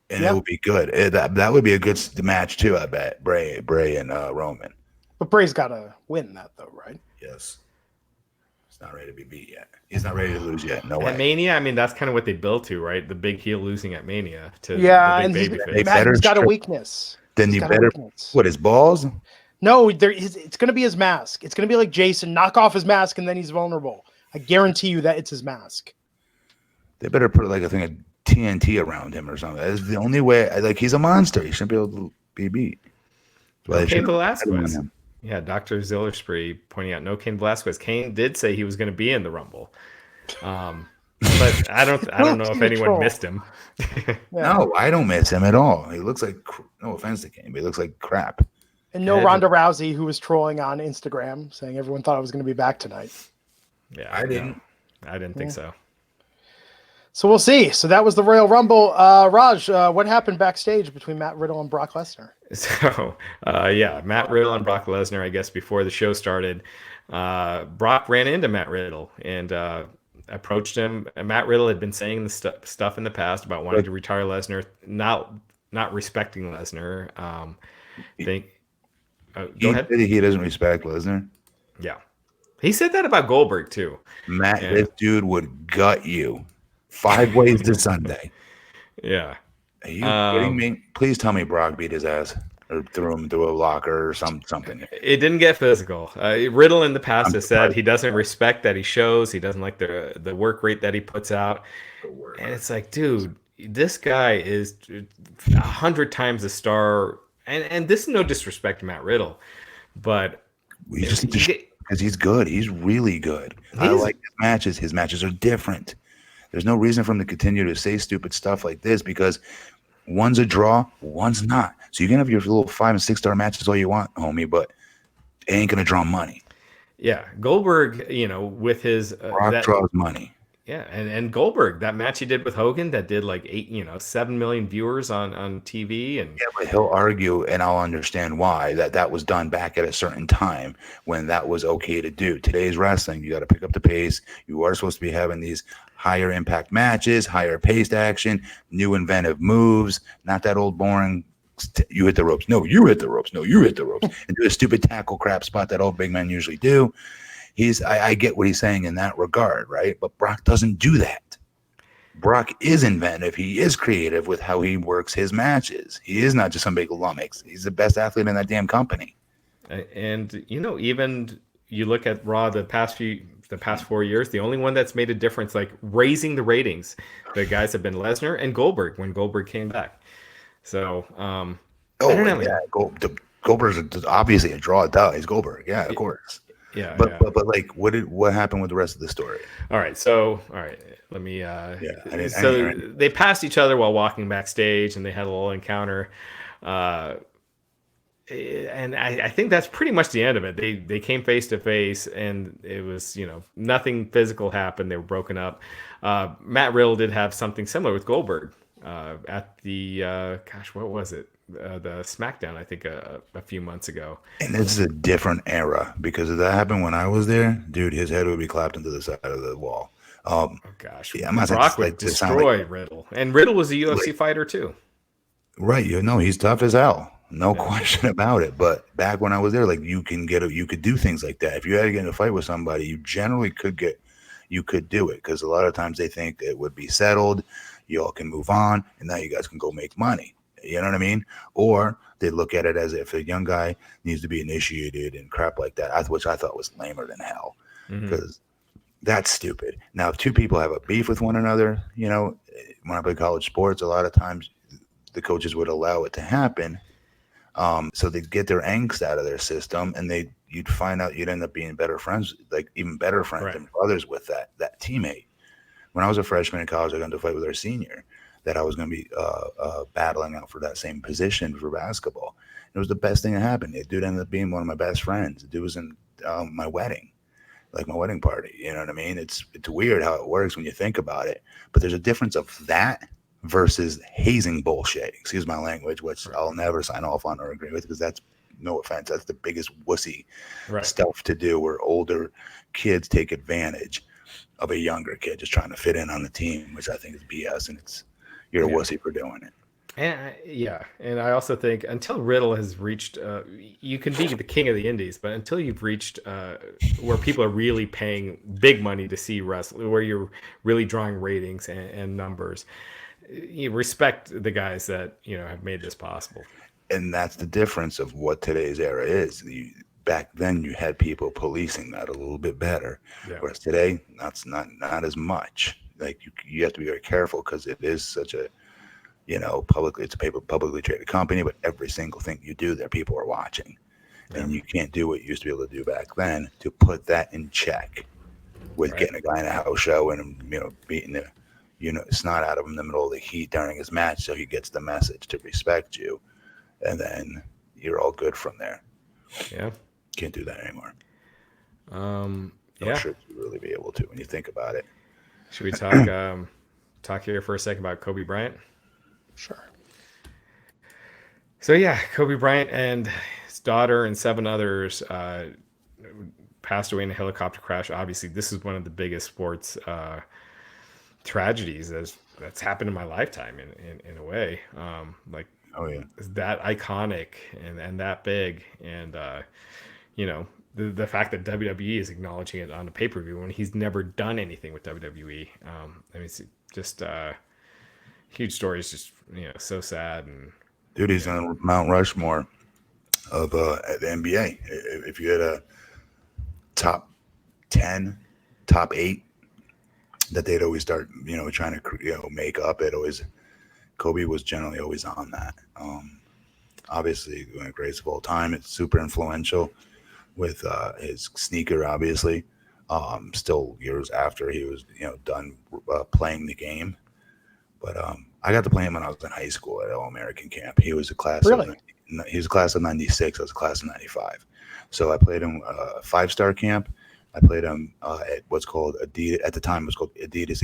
And it would be good. That would be a good match too, I bet. Bray and Roman. But Bray's got to win that though, right? Yes. He's not ready to be beat yet. He's not ready to lose yet. No way. At Mania, I mean, that's kind of what they built to, right? The big heel losing at Mania to and the big baby face. He's got a weakness. Then you better. What, his balls? No, it's going to be his mask. It's going to be like Jason, knock off his mask, and then he's vulnerable. I guarantee you that it's his mask. They better put like a thing of TNT around him or something. That's the only way. Like, he's a monster. He shouldn't be able to be beat. Cain Velasquez. Yeah, Dr. Zillerspree pointing out no Cain Velasquez. Cain did say he was going to be in the Rumble. But I don't know if anyone missed him. No, I don't miss him at all. He looks like, no offense to Cain, but he looks like crap. And no Ronda Rousey, who was trolling on Instagram saying everyone thought I was going to be back tonight. Yeah, I didn't think so. So we'll see. So that was the Royal Rumble. Raj, what happened backstage between Matt Riddle and Brock Lesnar? So, Matt Riddle and Brock Lesnar, I guess before the show started, Brock ran into Matt Riddle and approached him. And Matt Riddle had been saying the stuff in the past about wanting to retire Lesnar, not respecting Lesnar. Go ahead. He doesn't respect Lesnar. Yeah. He said that about Goldberg too. This dude would gut you 5 ways to Sunday. Yeah. Are you kidding me? Please tell me Brock beat his ass or threw him through a locker or something. It didn't get physical. Riddle in the past has said he doesn't respect that he shows. He doesn't like the work rate that he puts out. And it's like, dude, this guy is 100 times a star and this is no disrespect to Matt Riddle, but we just need to because he's good. He's really good. I like his matches. His matches are different. There's no reason for him to continue to say stupid stuff like this because one's a draw, one's not. So you can have your little 5 and 6 star matches all you want, homie, but it ain't gonna draw money. Yeah, Goldberg, with his Brock draws money. Yeah, and Goldberg, that match he did with Hogan that did like 7 million viewers on TV, and yeah, but he'll argue, and I'll understand why that was done back at a certain time when that was okay to do. Today's wrestling, you got to pick up the pace. You are supposed to be having these higher impact matches, higher paced action, new inventive moves, not that old boring. You hit the ropes. No, you hit the ropes. No, you hit the ropes. And do a stupid tackle crap spot that old big men usually do. I get what he's saying in that regard, right? But Brock doesn't do that. Brock is inventive. He is creative with how he works his matches. He is not just some big lummox. He's the best athlete in that damn company. And even you look at Raw the past 4 years, the only one that's made a difference, like raising the ratings, the guys have been Lesnar and Goldberg when Goldberg came back. So, I don't know. Yeah, Goldberg's obviously a draw. Duh, he's Goldberg. Yeah, of course. Yeah, but like, what happened with the rest of the story? All right, let me. They passed each other while walking backstage, and they had a little encounter. And I think that's pretty much the end of it. They came face to face, and it was nothing physical happened. They were broken up. Matt Riddle did have something similar with Goldberg at the what was it? The SmackDown, I think, a few months ago. And this is a different era because if that happened when I was there, dude, his head would be clapped into the side of the wall. Oh gosh, yeah, I'm not Brock would destroy Riddle, and Riddle was a UFC fighter too. Right, he's tough as hell, no question about it. But back when I was there, like you could do things like that. If you had to get in a fight with somebody, you generally could do it because a lot of times they think it would be settled. You all can move on, and now you guys can go make money. You know what I mean? Or they look at it as if a young guy needs to be initiated and crap like that, which I thought was lamer than hell because that's stupid. Now, if two people have a beef with one another, when I play college sports, a lot of times the coaches would allow it to happen. So they get their angst out of their system, and you'd find out you'd end up being better friends, like even better friends than brothers with that teammate. When I was a freshman in college, I got into a fight with our senior that I was going to be battling out for that same position for basketball. It was the best thing that happened. The dude ended up being one of my best friends. The dude was in my wedding, like my wedding party. You know what I mean? It's weird how it works when you think about it. But there's a difference of that versus hazing bullshit. Excuse my language, which I'll never sign off on or agree with because that's, no offense, that's the biggest wussy stuff to do where older kids take advantage of a younger kid just trying to fit in on the team, which I think is BS, and you're a wussy for doing it. And I also think until Riddle has reached, you can be the king of the indies, but until you've reached where people are really paying big money to see wrestling, where you're really drawing ratings and numbers, you respect the guys that have made this possible. And that's the difference of what today's era is. Back then, you had people policing that a little bit better, whereas today, that's not as much. Like you have to be very careful because it is such a, it's a publicly traded company, but every single thing you do there, people are watching. And you can't do what you used to be able to do back then to put that in check with getting a guy in a house show and, beating the, snot out of him in the middle of the heat during his match so he gets the message to respect you. And then you're all good from there. Yeah. Can't do that anymore. Should you really be able to when you think about it. Should we talk here for a second about Kobe Bryant? Sure. So Kobe Bryant and his daughter and 7 others passed away in a helicopter crash. Obviously, this is one of the biggest sports tragedies that's happened in my lifetime in a way. That iconic and that big, and the fact that WWE is acknowledging it on a pay-per-view when he's never done anything with WWE. It's just huge story. It's just so sad. And dude, he's on Mount Rushmore of the NBA. If you had a top 10, top 8 that they'd always start trying to make up, it always Kobe was generally always on that. obviously one of the greatest of all time. It's super influential with his sneaker, obviously. Still years after he was, done playing the game. But I got to play him when I was in high school at All American Camp. He was a class he was a class of 96. I was a class of 95. So I played him 5-star camp. I played him at what's called Adidas. At the time, it was called Adidas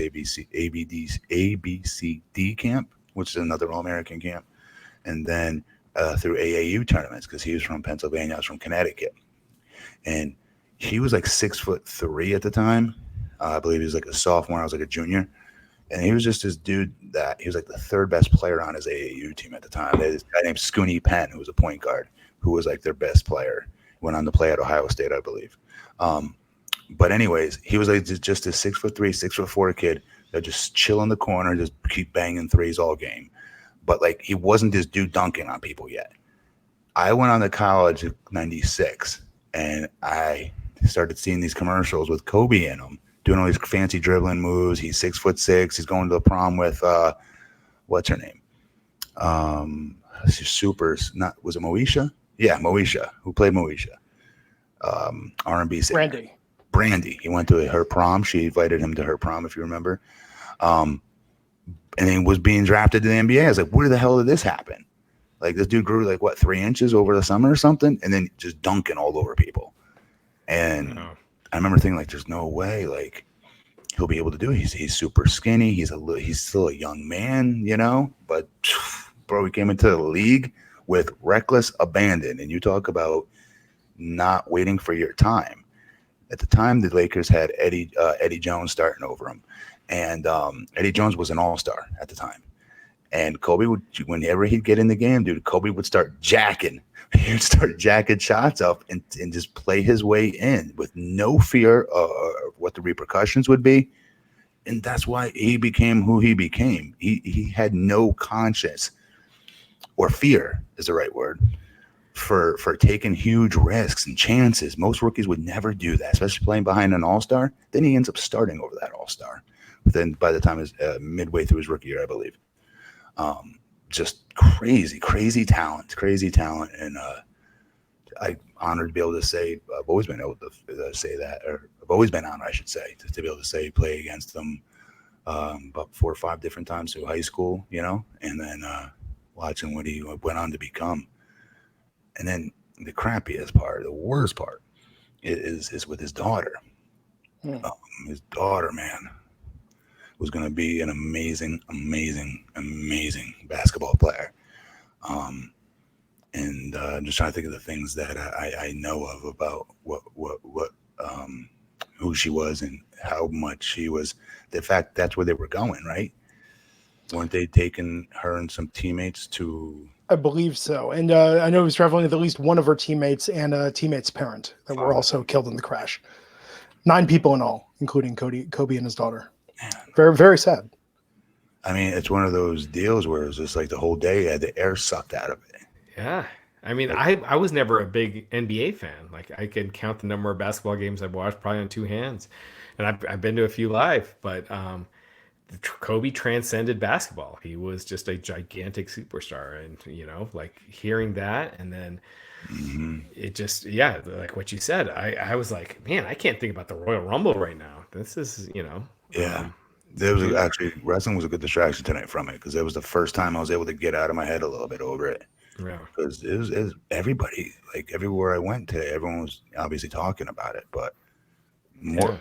ABCD camp, which is another All American camp. And then through AAU tournaments, because he was from Pennsylvania, I was from Connecticut. And he was like 6'3" at the time. I believe he was like a sophomore. I was like a junior. And he was just this dude that he was like the third best player on his AAU team at the time. They had this guy named Scooney Penn, who was a point guard, who was like their best player. Went on to play at Ohio State, I believe. But anyways, he was like just a 6'3", 6'4" kid that just chill in the corner, just keep banging threes all game. But like he wasn't this dude dunking on people yet. I went on to college in 96, and I started seeing these commercials with Kobe in them, doing all these fancy dribbling moves. He's 6'6". He's going to the prom with what's her name? Was it Moesha? Yeah, Moesha. Who played Moesha? R&B singer. Brandy. He went to her prom. She invited him to her prom, if you remember. And he was being drafted to the NBA. I was like, where the hell did this happen? Like this dude grew like 3 inches over the summer or something, and then just dunking all over people. And I remember thinking like, there's no way like he'll be able to do it. He's super skinny. He's still a young man, But bro, he came into the league with reckless abandon. And you talk about not waiting for your time. At the time, the Lakers had Eddie Jones starting over him. And Eddie Jones was an all-star at the time. And Kobe would, whenever he'd get in the game, dude, Kobe would start jacking. He would start jacking shots up and just play his way in with no fear of what the repercussions would be. And that's why he became who he became. He had no conscience, or fear is the right word, for taking huge risks and chances. Most rookies would never do that, especially playing behind an all-star. Then he ends up starting over that all-star. But then by the time midway through his rookie year, I believe. Just crazy talent. And I'm honored to be able to say, I've always been able to say that, or I've always been honored, I should say, to be able to say, play against them about 4 or 5 different times through high school, and then watching what he went on to become. And then the crappiest part, the worst part, is with his daughter. His daughter, man, was going to be an amazing basketball player. And I'm just trying to think of the things that I know of about who she was and how much she was. The fact that's where they were going, right? Weren't they taking her and some teammates to? I believe so. And I know he was traveling with at least one of her teammates and a teammate's parent that were also killed in the crash. 9 people in all, including Kobe and his daughter. Man. Very, very sad. I mean, it's one of those deals where it's just like the whole day had the air sucked out of it. Yeah. I mean, I was never a big NBA fan. Like, I can count the number of basketball games I've watched probably on 2 hands. And I've been to a few live, but Kobe transcended basketball. He was just a gigantic superstar. And, like hearing that, and then it just, like what you said, I was like, man, I can't think about the Royal Rumble right now. This is, Yeah. There was actually, wrestling was a good distraction tonight from it, because it was the first time I was able to get out of my head a little bit over it. Yeah. Because it was everybody, like everywhere I went today, everyone was obviously talking about it, but more. Yeah.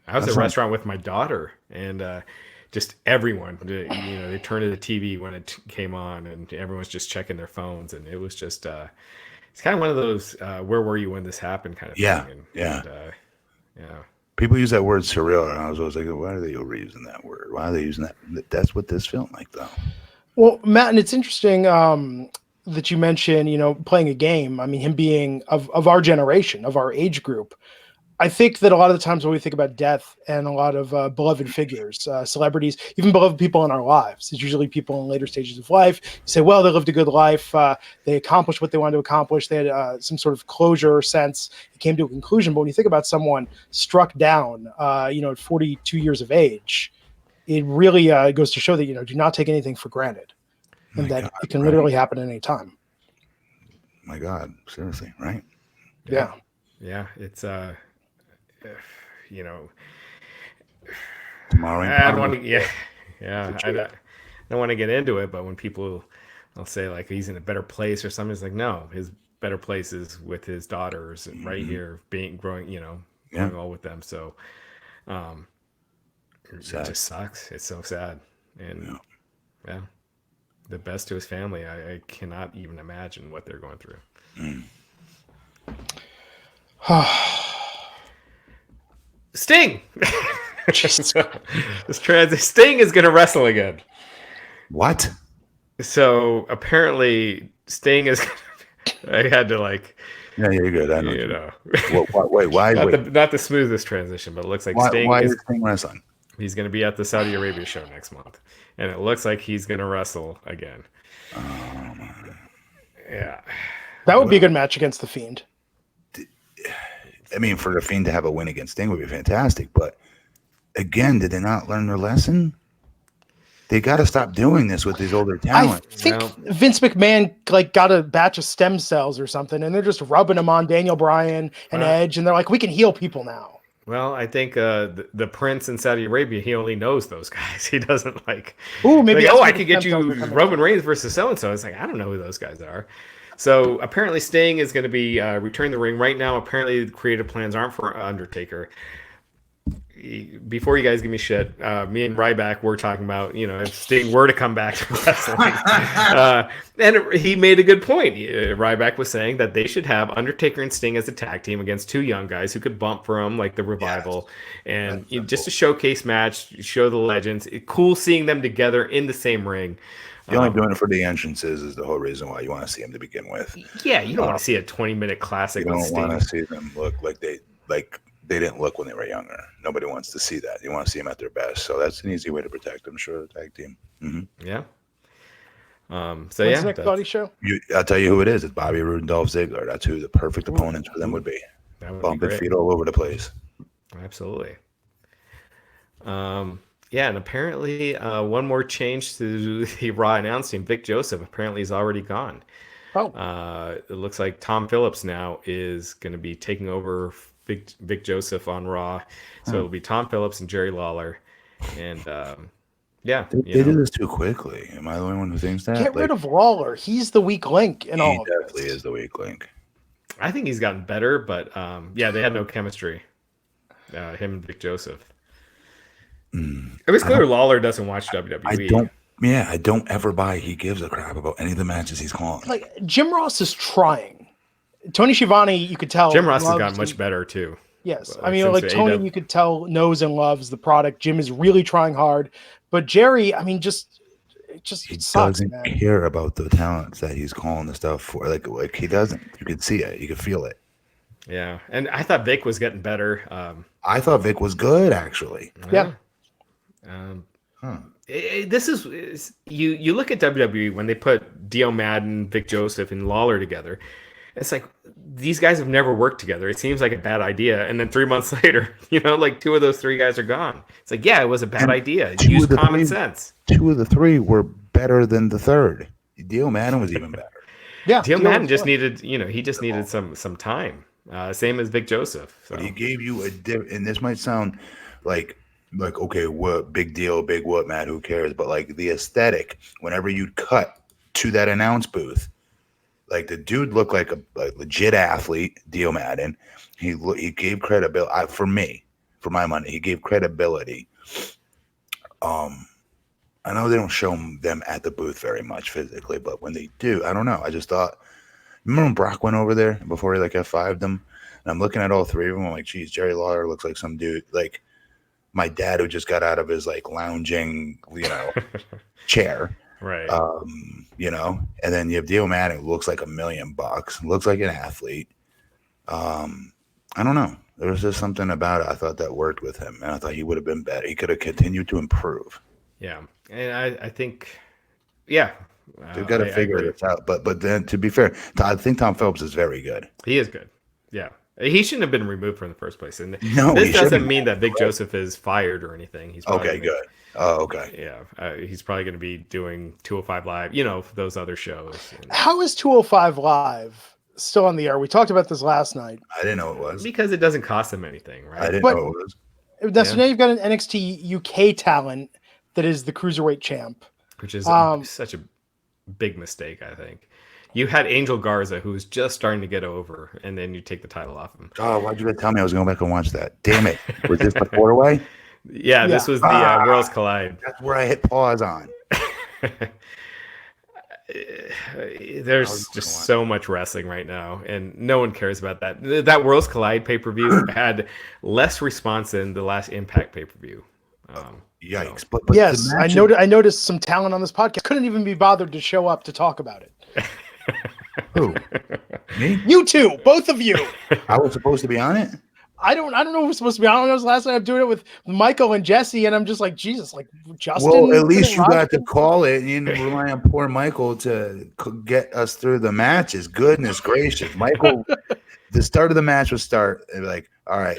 I was at a restaurant with my daughter, and just everyone, they turned to the TV when it came on, and everyone's just checking their phones, and it was just, it's kind of one of those, where were you when this happened kind of thing. And, people use that word surreal, and I was always like, why are they overusing that word? Why are they using that? That's what this felt like, though. Well, Matt, and it's interesting that you mentioned, playing a game. I mean, him being of our generation, of our age group. I think that a lot of the times when we think about death and a lot of beloved figures, celebrities, even beloved people in our lives, it's usually people in later stages of life. You say, well, they lived a good life. They accomplished what they wanted to accomplish. They had some sort of closure or sense. It came to a conclusion. But when you think about someone struck down, at 42 years of age, it really goes to show that, do not take anything for granted, and that it can literally happen at any time. My God, seriously, right? Yeah. It's you know, tomorrow. I don't want to. I don't want to get into it, but when people, I'll say like he's in a better place or something, it's like no, his better place is with his daughters right here, growing, growing old with them. So, it just sucks. It's so sad, and the best to his family. I cannot even imagine what they're going through. Sting. Sting is going to wrestle again. What? So apparently Sting is. I had to like. Yeah, you're good. I know. Why? Not the smoothest transition, but it looks like Sting. Why is Sting wrestling? He's going to be at the Saudi Arabia show next month, and it looks like he's going to wrestle again. Yeah, that would be a good match against the Fiend. I mean, for the Fiend to have a win against Sting would be fantastic, but again, did they not learn their lesson? They got to stop doing this with these older talent. I think Vince McMahon got a batch of stem cells or something, and they're just rubbing them on Daniel Bryan and Edge, and they're like, we can heal people now. Well, I think the Prince in Saudi Arabia, he only knows those guys. He doesn't like. Ooh, maybe. I could get you Roman Reigns versus so and so. It's like I don't know who those guys are. So apparently Sting is going to be returning the ring right now. Apparently the creative plans aren't for Undertaker. Before you guys give me shit, me and Ryback were talking about, if Sting were to come back to wrestling. And he made a good point. Ryback was saying that they should have Undertaker and Sting as a tag team against two young guys who could bump for him, like the Revival. Yes. And just a showcase match, show the legends. Cool seeing them together in the same ring. The only doing it for the entrances is the whole reason why you want to see them to begin with. Yeah, you don't want to see a 20-minute classic. You don't want to see them look like they didn't look when they were younger. Nobody wants to see that. You want to see them at their best. So that's an easy way to protect them. Sure, the tag team. Mm-hmm. Yeah. When's the next Body show? I'll tell you who it is. It's Bobby Roode and Dolph Ziggler. That's who the perfect opponents for them would be. Bumping feet all over the place. Absolutely. Yeah, and apparently one more change to the Raw announcing. Vic Joseph apparently is already gone. Oh. It looks like Tom Phillips now is going to be taking over Vic Joseph on Raw. So it'll be Tom Phillips and Jerry Lawler. And they did this too quickly. Am I the only one who thinks that? Get rid of Lawler. He's the weak link in all of this. He definitely is the weak link. I think he's gotten better, but they had no chemistry. Him and Vic Joseph. It was clear Lawler doesn't watch WWE. I don't ever buy he gives a crap about any of the matches he's calling. Like Jim Ross is trying. Tony Schiavone, you could tell. Jim Ross has gotten much better too. Yes, I mean, like Tony, you could tell knows and loves the product. Jim is really trying hard, but Jerry, I mean, he sucks, doesn't care about the talents that he's calling the stuff for. Like he doesn't. You could see it. You could feel it. Yeah, and I thought Vic was getting better. I thought Vic was good actually. Yeah. This is you look at WWE when they put Dio Madden, Vic Joseph, and Lawler together. It's like these guys have never worked together. It seems like a bad idea, and then 3 months later, like two of those three guys are gone. It's like, yeah, it was a bad idea. Use common sense. Two of the three were better than the third. Dio Madden was even better. Yeah, Dio Madden just needed, he just needed some time. Same as Vic Joseph. So. But he gave you and this might sound like okay, what big deal, big what, Matt? Who cares? But like the aesthetic, whenever you'd cut to that announce booth, like the dude looked like a legit athlete. Dio Madden, he gave credibility for my money. He gave credibility. I know they don't show them at the booth very much physically, but when they do, I don't know. I just thought, remember when Brock went over there before he F5'd them? And I'm looking at all three of them. I'm like, geez, Jerry Lawler looks like some dude like my dad who just got out of his lounging, chair. Right. And then you have Dio Madden who looks like $1 million, looks like an athlete. I don't know. There was just something about it I thought that worked with him, and I thought he would have been better. He could have continued to improve. Yeah. And I think, yeah. They've got to figure this out. But then, to be fair, I think Tom Phillips is very good. He is good. Yeah. He shouldn't have been removed from the first place. And this doesn't mean that Vic Joseph is fired or anything. He's okay, good. Oh, okay. Yeah. He's probably going to be doing 205 Live, those other shows. How is 205 Live still on the air. We talked about this last night. I didn't know it was. Because it doesn't cost them anything, right? I didn't know it was. So now you've got an NXT UK talent that is the Cruiserweight champ. Which is such a big mistake, I think. You had Angel Garza, who was just starting to get over, and then you take the title off him. Oh, why'd you tell me I was going back and watch that? Damn it. Was this the 4-way? Yeah, this was the Worlds Collide. That's where I hit pause on. There's just so much wrestling right now, and no one cares about that. That Worlds Collide pay-per-view had less response than the last Impact pay-per-view. Yikes! So. But yes, I noticed some talent on this podcast. Couldn't even be bothered to show up to talk about it. Who? Me? You two, both of you. I was supposed to be on it. I don't know who's supposed to be on. It was last night. I'm doing it with Michael and Jesse, and I'm just like, Jesus, like Justin. Well, at least you got to call it. You didn't rely on poor Michael to get us through the matches. Goodness gracious, Michael! The start of the match would start like, all right,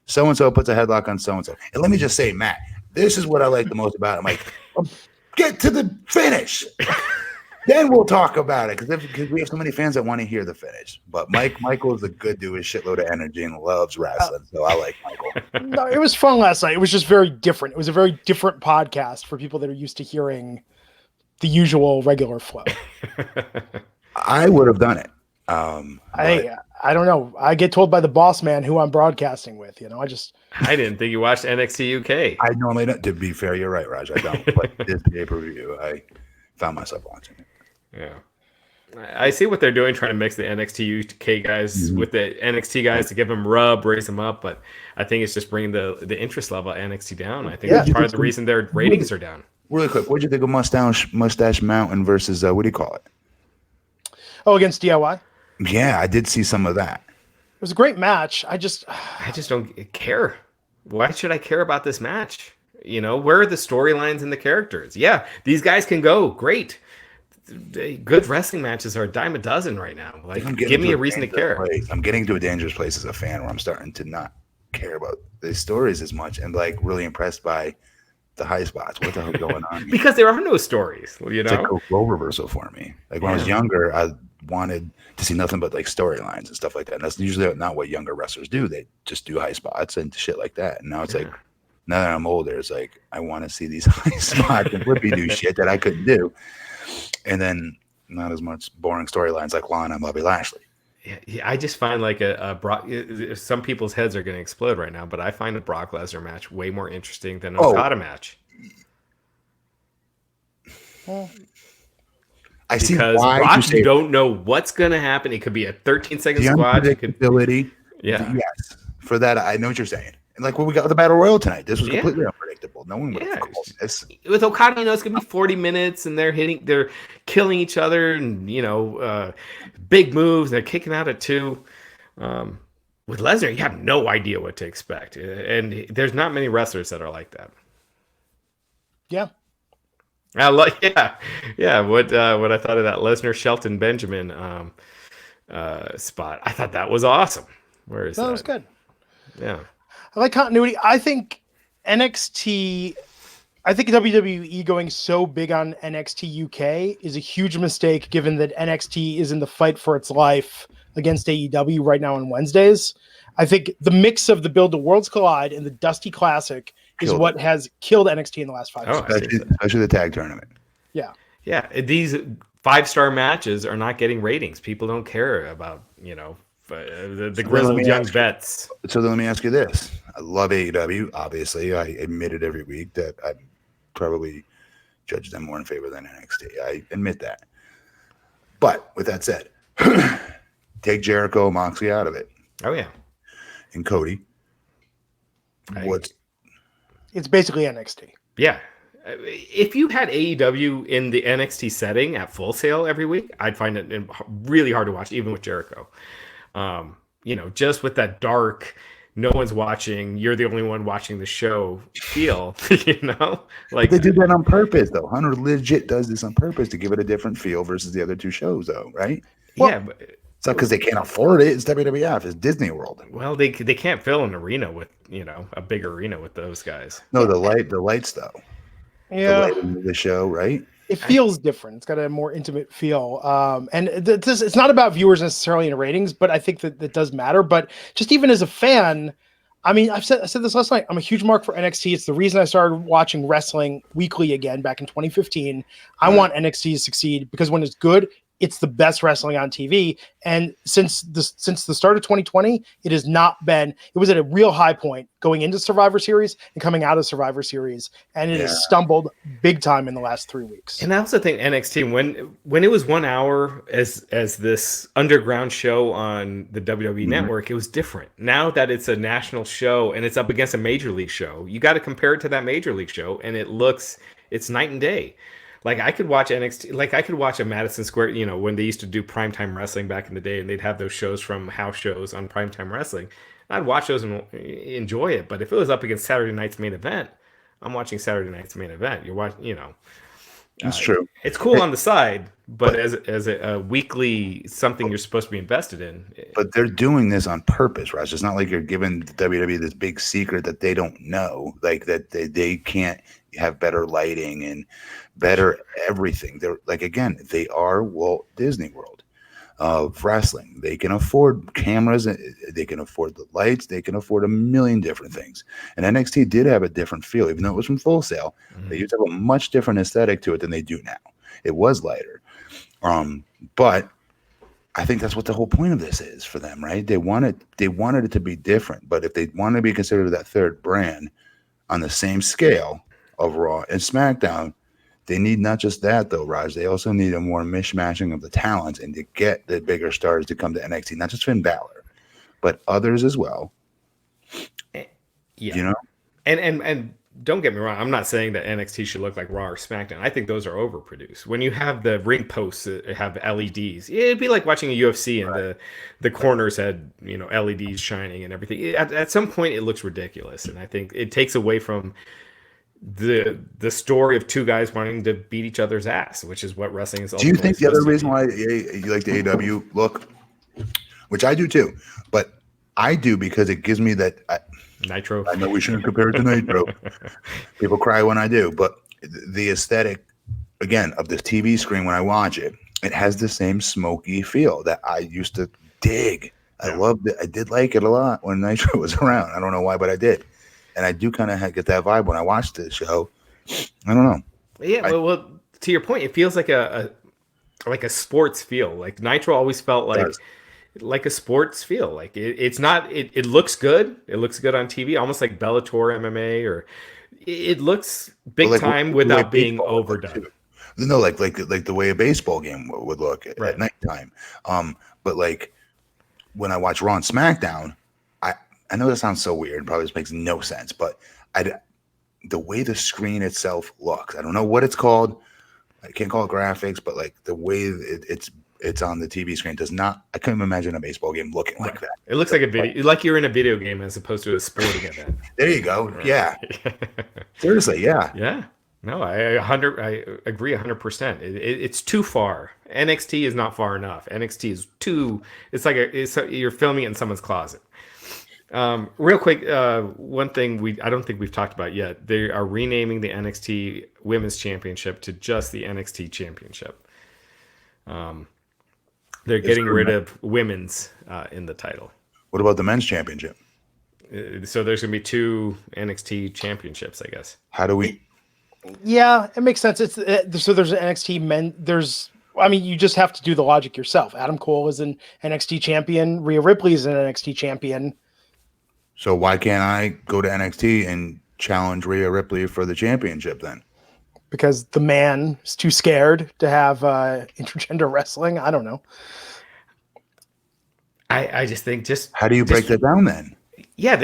so and so puts a headlock on so and so, and let me just say, Matt, this is what I like the most about it. I'm like, get to the finish. Then we'll talk about it because we have so many fans that want to hear the finish. But Michael is a good dude with a shitload of energy and loves wrestling, so I like Michael. No, it was fun last night. It was just very different. It was a very different podcast for people that are used to hearing the usual regular flow. I would have done it. I don't know. I get told by the boss man who I'm broadcasting with. I didn't think you watched NXT UK. I normally don't. To be fair, you're right, Raj. I don't. But this pay-per-view, I found myself watching it. Yeah. I see what they're doing, trying to mix the NXT UK guys with the NXT guys to give them rub, raise them up. But I think it's just bringing the interest level of NXT down. I think that's part of the reason their ratings are down. Really quick, what do you think of Mustache Mountain versus, what do you call it? Oh, against DIY? Yeah, I did see some of that. It was a great match. I just don't care. Why should I care about this match? Where are the storylines and the characters? Yeah, these guys can go. Great. Good wrestling matches are a dime a dozen right now. Like, give me a reason to care. I'm getting to a dangerous place as a fan where I'm starting to not care about the stories as much and like really impressed by the high spots. What the hell is going on? Because there are no stories, It's a role reversal for me. Like when I was younger, I wanted to see nothing but like storylines and stuff like that. And that's usually not what younger wrestlers do. They just do high spots and shit like that. And now it's like, now that I'm older, it's like I want to see these high spots and flippy do shit that I couldn't do. And then not as much boring storylines like Lana and Bobby Lashley. Yeah, I just find like a Brock. Some people's heads are going to explode right now, but I find a Brock Lesnar match way more interesting than an Okada match. I see because why Brock, you don't know what's going to happen. It could be a 13-second squad. Unpredictability. Yeah. Yes. For that, I know what you're saying. And like what we got with the Battle Royal tonight, this was completely unpredictable. No one would have called this. With Okada, it's gonna be 40 minutes, and they're killing each other, and big moves. They're kicking out at 2. With Lesnar, you have no idea what to expect, and there's not many wrestlers that are like that. Yeah. What I thought of that Lesnar Shelton Benjamin spot, I thought that was awesome. Where is that? That was good. Yeah. I like continuity. I think WWE going so big on NXT UK is a huge mistake, given that NXT is in the fight for its life against AEW right now on Wednesdays. I think the mix of the Build the Worlds Collide and the Dusty Classic is what has killed NXT in the last 5 years. Especially the tag tournament. Yeah. Yeah. These 5-star matches are not getting ratings. People don't care about, the grizzled young vets. So then let me ask you this. I love AEW. Obviously, I admit it every week that I probably judge them more in favor than NXT. I admit that. But with that said, take Jericho, Moxley out of it. Oh, yeah. And Cody. It's basically NXT. Yeah. If you had AEW in the NXT setting at Full Sail every week, I'd find it really hard to watch, even with Jericho. Just with that dark, no one's watching, you're the only one watching the show feel, like they did that on purpose though. Hunter legit does this on purpose to give it a different feel versus the other 2 shows though, right? But it's not because they can't afford it. It's WWF. It's Disney World. Well, they can't fill an arena with, a big arena with those guys. No, the lights though. Yeah. The light in the show, right? It feels different. It's got a more intimate feel. And it's not about viewers necessarily in ratings, but I think that does matter. But just even as a fan, I mean, I said this last night. I'm a huge mark for NXT. It's the reason I started watching wrestling weekly again back in 2015. I want NXT to succeed because when it's good, it's the best wrestling on TV. And since the start of 2020, it has not been. It was at a real high point going into Survivor Series and coming out of Survivor Series, and it has stumbled big time in the last 3 weeks. And I also think NXT, when it was 1 hour as this underground show on the WWE network, it was different. Now that it's a national show and it's up against a major league show, you got to compare it to that major league show, and it's night and day. Like I could watch NXT, like I could watch a Madison Square, when they used to do primetime wrestling back in the day and they'd have those shows from house shows on primetime wrestling. I'd watch those and enjoy it. But if it was up against Saturday night's main event, I'm watching Saturday night's main event. You're watching, That's true. It's cool on the side, but as a weekly something you're supposed to be invested in. But they're doing this on purpose, Raj. It's not like you're giving the WWE this big secret that they don't know, like that they can't have better lighting and better everything. They're like, again, they are Walt Disney World of wrestling. They can afford cameras, they can afford the lights, they can afford a million different things. And NXT did have a different feel, even though it was from Full Sail. They used to have a much different aesthetic to it than they do now. It was lighter. But I think that's what the whole point of this is for them, right? They wanted it to be different. But if they want to be considered that third brand on the same scale of Raw and SmackDown, they need not just that, though, Raj. They also need a more mishmashing of the talents and to get the bigger stars to come to NXT, not just Finn Balor, but others as well. Yeah. And don't get me wrong, I'm not saying that NXT should look like Raw or SmackDown. I think those are overproduced. When you have the ring posts that have LEDs, it'd be like watching a UFC and the corners had LEDs shining and everything. At some point, it looks ridiculous, and I think it takes away from the story of two guys wanting to beat each other's ass, which is what wrestling is. Do you think the other reason why you like the AW look, which I do too, but I do because it gives me that Nitro. I know we shouldn't compare it to Nitro. People cry when I do, but the aesthetic again of this TV screen when I watch it, it has the same smoky feel that I used to dig. I loved it. I did like it a lot when Nitro was around. I don't know why, but I did. And I do kind of get that vibe when I watch the show. I don't know. Yeah, well, to your point, it feels like a sports feel. Like Nitro always felt like a sports feel. Like it's not. It looks good. It looks good on TV, almost like Bellator MMA, or it looks big time without being overdone. No, like the way a baseball game would look at nighttime. But like when I watch Raw and SmackDown, I know that sounds so weird and probably just makes no sense, but the way the screen itself looks, I don't know what it's called. I can't call it graphics, but like the way it's on the TV screen does not. I couldn't imagine a baseball game looking like that. It looks like a video, like you're in a video game as opposed to a sporting event. There you go. Right. Yeah. Seriously. Yeah. Yeah. No, I agree 100%. It's too far. NXT is not far enough. NXT is too. It's like you're filming it in someone's closet. Real quick, one thing I don't think we've talked about yet. They are renaming the NXT Women's Championship to just the NXT Championship. They're getting rid of women's in the title. What about the men's championship? So there's going to be two NXT championships, I guess. How do we? Yeah, it makes sense. It's so there's an NXT men. You just have to do the logic yourself. Adam Cole is an NXT champion. Rhea Ripley is an NXT champion. So why can't I go to NXT and challenge Rhea Ripley for the championship then? Because the man is too scared to have intergender wrestling. I don't know. I just think how do you break that down then? Yeah,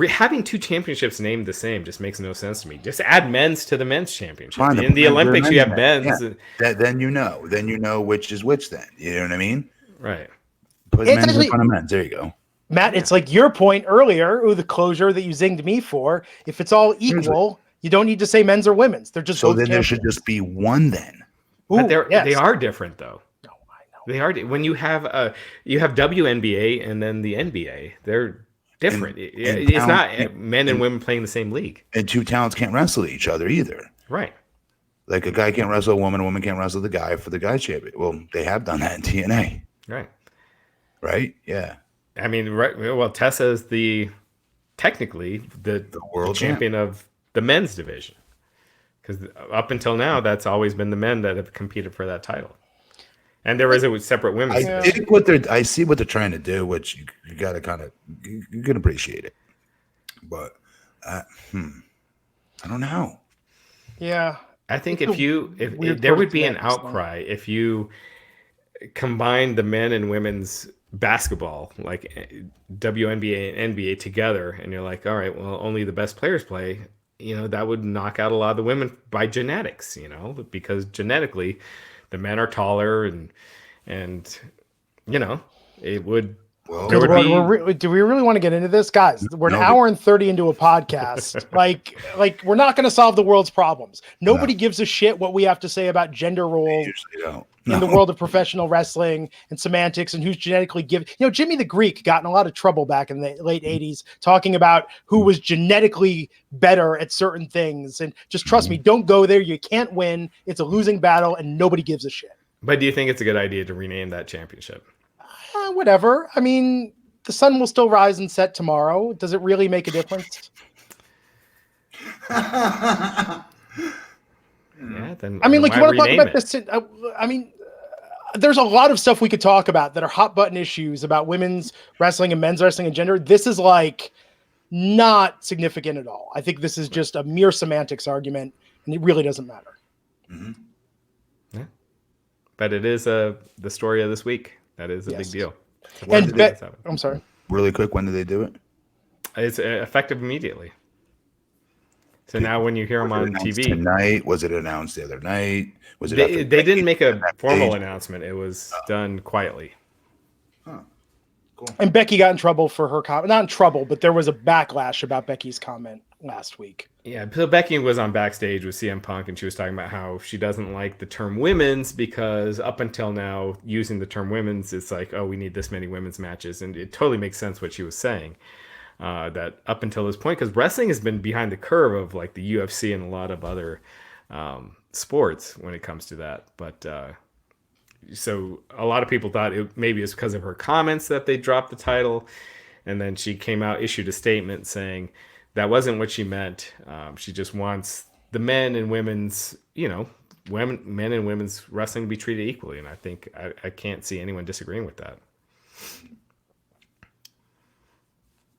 having two championships named the same just makes no sense to me. Just add men's to the men's championship. Fine, in the Olympics, you have men's. Yeah. Then you know which is which. Then you know what I mean? Right. Put men's in front of men's. There you go. Matt, it's like your point earlier, the closure that you zinged me for. If it's all equal, you don't need to say men's or women's. They're just so then there should just be one then. But they are different though. No, I know. They are when you have WNBA and then the NBA. They're different. It's not men and women playing the same league. And two talents can't wrestle each other either. Right. Like a guy can't wrestle a woman can't wrestle the guy for the guy champion. Well, they have done that in TNA. Right. Right? Yeah. I mean, right. Well, Tessa is technically the world champion of the men's division. Because up until now, that's always been the men that have competed for that title. And there is a separate women's division. I see what they're trying to do, which you got to kind of, you can appreciate it. But, I don't know. Yeah. I think if there would be an outcry if you combine the men and women's basketball, like WNBA and NBA together, and you're like, all right, well, only the best players play, that would knock out a lot of the women by genetics, because genetically the men are taller and it would. Well, do we really want to get into this, guys? We're an hour and 30 into a podcast. like we're not going to solve the world's problems. Nobody gives a shit what we have to say about gender roles in the world of professional wrestling and semantics and who's genetically given. Jimmy the Greek got in a lot of trouble back in the late 80s talking about who was genetically better at certain things. And just trust me, don't go there. You can't win. It's a losing battle and nobody gives a shit. But do you think it's a good idea to rename that championship? Whatever. I mean, the sun will still rise and set tomorrow. Does it really make a difference? Yeah. Then I mean, like, you want to talk about this? There's a lot of stuff we could talk about that are hot button issues about women's wrestling and men's wrestling and gender. This is like not significant at all. I think this is just a mere semantics argument, and it really doesn't matter. Mm-hmm. Yeah. But it is the story of this week. That is a big deal. I'm sorry. Really quick, when did they do it? It's effective immediately. So now when you hear them on TV tonight, was it announced the other night? Was it? They didn't make a formal announcement. It was done quietly. Huh. Cool. And Becky got in trouble for her comment. Not in trouble, but there was a backlash about Becky's comment last week. Yeah, so Becky was on Backstage with CM Punk, and she was talking about how she doesn't like the term women's because up until now, using the term women's, it's like, oh, we need this many women's matches. And it totally makes sense what she was saying. That up until this point, because wrestling has been behind the curve of like the UFC and a lot of other sports when it comes to that. But so a lot of people thought maybe it's because of her comments that they dropped the title. And then she came out, issued a statement saying that wasn't what she meant. She just wants the men and women's, men and women's wrestling to be treated equally. And I think I can't see anyone disagreeing with that.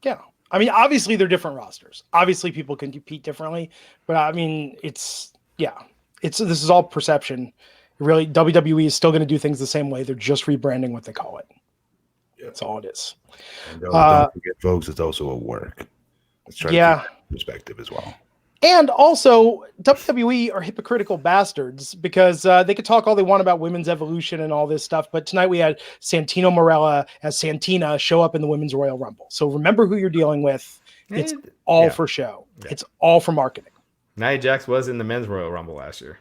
Yeah. I mean, obviously they're different rosters. Obviously people can compete differently, but I mean, this is all perception. Really, WWE is still going to do things the same way. They're just rebranding what they call it. Yeah. That's all it is. And don't forget, folks, it's also a work. Let's try to keep perspective as well. And also, WWE are hypocritical bastards because they could talk all they want about women's evolution and all this stuff. But tonight we had Santino Marella as Santina show up in the Women's Royal Rumble. So remember who you're dealing with. It's all for show. Yeah. It's all for marketing. Nia Jax was in the Men's Royal Rumble last year.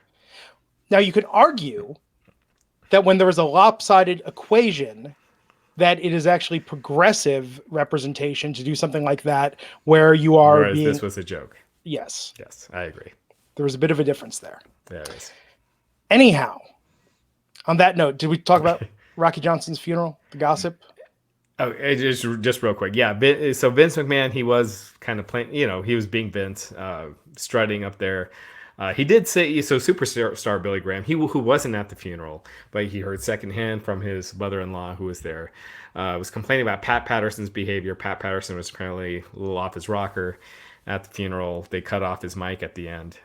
Now, you could argue that when there is a lopsided equation, that it is actually progressive representation to do something like that, where you are Whereas this was a joke. Yes. Yes, I agree. There was a bit of a difference there. There is. Anyhow, on that note, did we talk about Rocky Johnson's funeral, the gossip? Oh, just real quick. Yeah. So Vince McMahon, he was kind of playing, he was being Vince, strutting up there. He did say, so superstar Billy Graham, who wasn't at the funeral, but he heard secondhand from his mother-in-law who was there, was complaining about Pat Patterson's behavior. Pat Patterson was apparently a little off his rocker at the funeral. They cut off his mic at the end,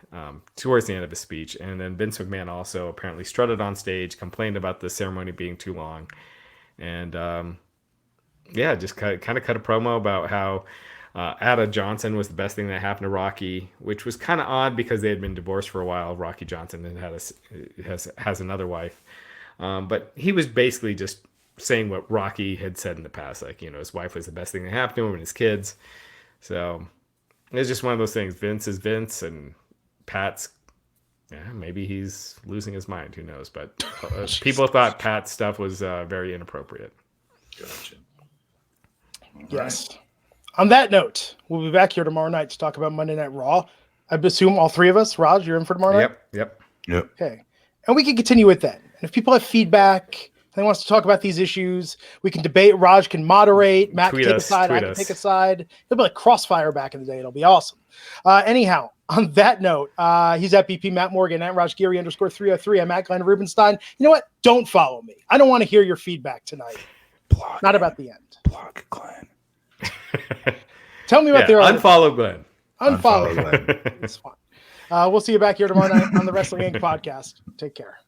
towards the end of his speech. And then Vince McMahon also apparently strutted on stage, complained about the ceremony being too long. And just kind of cut a promo about how Ada Johnson was the best thing that happened to Rocky, which was kind of odd because they had been divorced for a while. Rocky Johnson has another wife. But he was basically just saying what Rocky had said in the past. Like, his wife was the best thing that happened to him and his kids. So it's just one of those things. Vince is Vince, and Pat's, maybe he's losing his mind. Who knows? But people thought Pat's stuff was very inappropriate. Gotcha. Yes. Right. On that note, we'll be back here tomorrow night to talk about Monday Night Raw. I assume all three of us. Raj, you're in for tomorrow night? Yep. Yep. Okay. And we can continue with that. And if people have feedback, they want us to talk about these issues, we can debate. Raj can moderate. Matt can take a side. I can take a side. It'll be like Crossfire back in the day. It'll be awesome. Anyhow, on that note, he's at BP Matt Morgan, at Raj Giri _303. I'm at Glenn Rubenstein. You know what? Don't follow me. I don't want to hear your feedback tonight. Block Not him. about the end. Block Glenn. Tell me about their unfollow Glenn. Unfollow Glenn. It's fine. We'll see you back here tomorrow night on the Wrestling Inc. podcast. Take care.